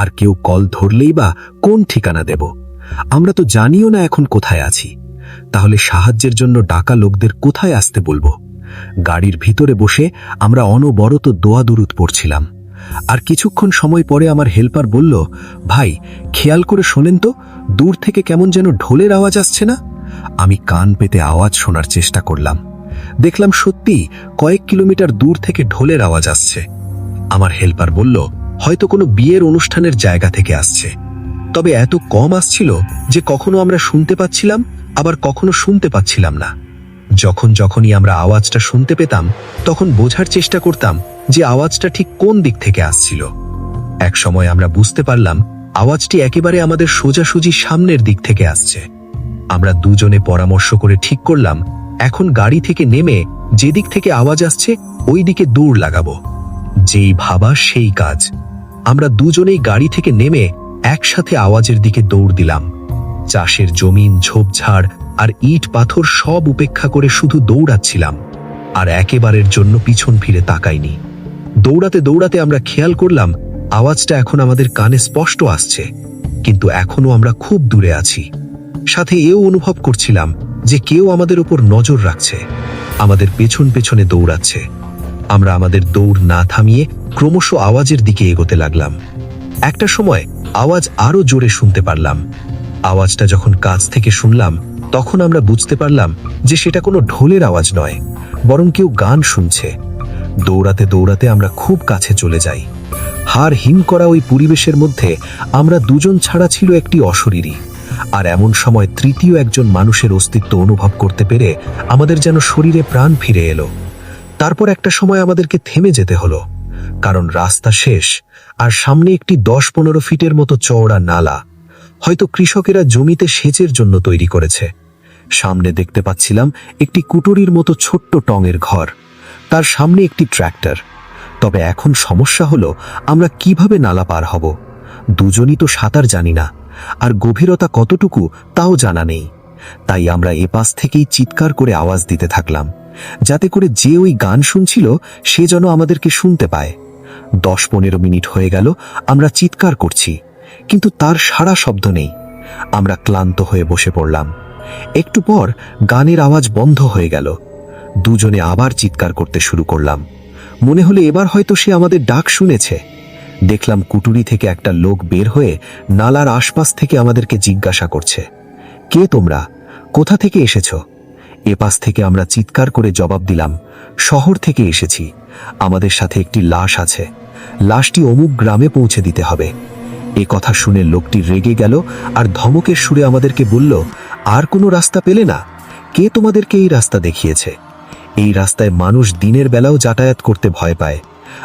আর কেউ কল ধরলেই বা কোন ঠিকানা দেব? আমরা তো জানিও না এখন কোথায় আছি। তাহলে সাহায্যের জন্য ডাকা লোকদের কোথায় আসতে বলবো? গাড়ির ভিতরে বসে আমরা অনবরত দোয়া দুরুদ পড়ছিলাম। আর কিছুক্ষণ সময় পরে আমার হেল্পার বলল, ভাই খেয়াল করে শোনেন তো, দূর থেকে কেমন যেন ঢোলের আওয়াজ আসছে না? আমি কান পেতে আওয়াজ শোনার চেষ্টা করলাম। দেখলাম সত্যি কয়েক কিলোমিটার দূর থেকে ঢোলের আওয়াজ আসছে। আমার হেল্পার বলল, হয়তো কোনো বিয়ের অনুষ্ঠানের জায়গা থেকে আসছে। তবে এত কম আসছিল যে কখনো আমরা শুনতে পাচ্ছিলাম, আবার কখনো শুনতে পাচ্ছিলাম না। যখনই আমরা আওয়াজটা শুনতে পেতাম, তখন বোঝার চেষ্টা করতাম যে আওয়াজটা ঠিক কোন দিক থেকে আসছিল। এক সময় আমরা বুঝতে পারলাম আওয়াজটি একেবারে আমাদের সোজাসুজি সামনের দিক থেকে আসছে। আমরা দুজনে পরামর্শ করে ঠিক করলাম এখন গাড়ি থেকে নেমে যেদিক থেকে আওয়াজ আসছে ওই দিকে দৌড় লাগাবো। যেই ভাবা সেই কাজ। আমরা দুজনেই গাড়ি থেকে নেমে একসাথে আওয়াজের দিকে দৌড় দিলাম। চাষের জমিন, ঝোপঝাড় আর ইট পাথর সব উপেক্ষা করে শুধু দৌড়াচ্ছিলাম, আর একেবারের জন্য পিছন ফিরে তাকাইনি। দৌড়াতে দৌড়াতে আমরা খেয়াল করলাম আওয়াজটা এখন আমাদের কানে স্পষ্ট আসছে, কিন্তু এখনো আমরা খুব দূরে আছি। সাথে এও অনুভব করছিলাম যে কেউ আমাদের উপর নজর রাখছে, আমাদের পেছন পেছনে দৌড়াচ্ছে। আমরা আমাদের দৌড় না থামিয়ে ক্রমশ আওয়াজের দিকে এগোতে লাগলাম। একটা সময় আওয়াজ আরো জোরে শুনতে পারলাম। আওয়াজটা যখন কাছ থেকে শুনলাম, তখন আমরা বুঝতে পারলাম যে সেটা কোনো ঢোলের আওয়াজ নয়, বরং কেউ গান শুনছে। দৌড়াতে দৌড়াতে আমরা খুব কাছে চলে যাই। হাড় হিম করা ওই পরিবেশের মধ্যে আমরা দুজন ছাড়া ছিল একটি অশরীরী। আর এমন সময় তৃতীয় একজন মানুষের অস্তিত্ব অনুভব করতে পেরে আমাদের যেন শরীরে প্রাণ ফিরে এলো। তারপর একটা সময় আমাদেরকে থেমে যেতে হলো, কারণ রাস্তা শেষ, আর সামনে একটি 10-15 ফিটের মতো চওড়া নালা, হয়তো কৃষকেরা জমিতে সেচের জন্য তৈরি করেছে। সামনে দেখতে পাচ্ছিলাম একটি কুটুরির মতো ছোট্ট টঙের ঘর, তার সামনে একটি ট্র্যাক্টর। তবে এখন সমস্যা হলো আমরা কিভাবে নালা পার হব? দুজনই তো সাঁতার জানি না, আর গভীরতা কতটুকু তাও জানা নেই। তাই আমরা এপাশ থেকেই চিৎকার করে আওয়াজ দিতে থাকলাম, যাতে করে যে ওই গান শুনছিল সে যেন আমাদেরকে শুনতে পায়। 10-15 মিনিট হয়ে গেল আমরা চিৎকার করছি, কিন্তু তার সারা শব্দ নেই। আমরা ক্লান্ত হয়ে বসে পড়লাম। একটু পর গানের আওয়াজ বন্ধ হয়ে গেল। দুজনে আবার চিৎকার করতে শুরু করলাম। মনে হলো এবার হয়তো সে আমাদের ডাক শুনেছে। দেখলাম কুটুরি থেকে একটা লোক বের হয়ে নালার আশপাশ থেকে আমাদেরকে জিজ্ঞাসা করছে, কে তোমরা, কোথা থেকে এসেছো? এপাশ থেকে আমরা চিৎকার করে জবাব দিলাম, শহর থেকে এসেছি, আমাদের সাথে একটি লাশ আছে, লাশটি অমুক গ্রামে পৌঁছে দিতে হবে। এ কথা শুনে লোকটি রেগে গেল আর ধমকের সুরে আমাদেরকে বলল, আর কোনো রাস্তা পেলে না? কে তোমাদেরকে এই রাস্তা দেখিয়েছে? এই রাস্তায় মানুষ দিনের বেলাও যাতায়াত করতে ভয় পায়,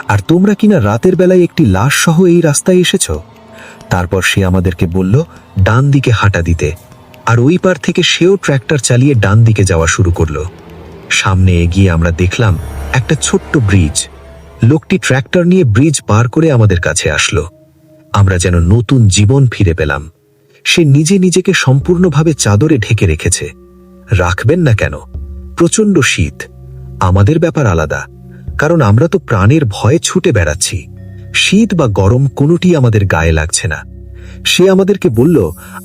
আর তোমরা কিনা রাতের বেলায় একটি লাশ সহ এই রাস্তায় এসেছ? তারপর সে আমাদেরকে বলল ডান দিকে হাঁটা দিতে, আর ওই পার থেকে সেও ট্র্যাক্টর চালিয়ে ডান দিকে যাওয়া শুরু করলো। সামনে এগিয়ে আমরা দেখলাম একটা ছোট্ট ব্রিজ। লোকটি ট্র্যাক্টর নিয়ে ব্রিজ পার করে আমাদের কাছে আসলো। আমরা যেন নতুন জীবন ফিরে পেলাম। সে নিজে নিজেকে সম্পূর্ণভাবে চাদরে ঢেকে রেখেছে। রাখবেন না কেন? প্রচণ্ড শীত। আমাদের ব্যাপার আলাদা, কারণ আমরা তো প্রাণের ভয়ে ছুটে বেড়াচ্ছি। শীত বা গরম কোনোটি আমাদের গায়ে লাগছে না। সে আমাদেরকে বলল,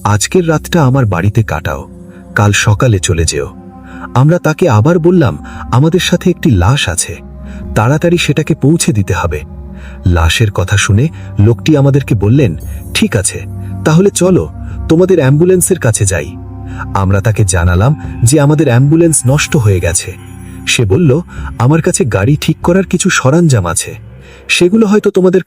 আজকের রাতটা আমার বাড়িতে কাটাও, কাল সকালে চলে যেও। আমরা তাকে আবার বললাম, আমাদের সাথে একটি লাশ আছে, তাড়াতাড়ি সেটাকে পৌঁছে দিতে হবে। লাশের কথা শুনে লোকটি আমাদেরকে বললেন, ঠিক আছে, তাহলে চলো তোমাদের অ্যাম্বুলেন্সের কাছে যাই। আমরা তাকে জানালাম যে আমাদের অ্যাম্বুলেন্স নষ্ট হয়ে গেছে। সে বলল, আমার কাছে গাড়ি ঠিক করার কিছু সরঞ্জাম আছে, সেগুলো হয়তো তোমাদের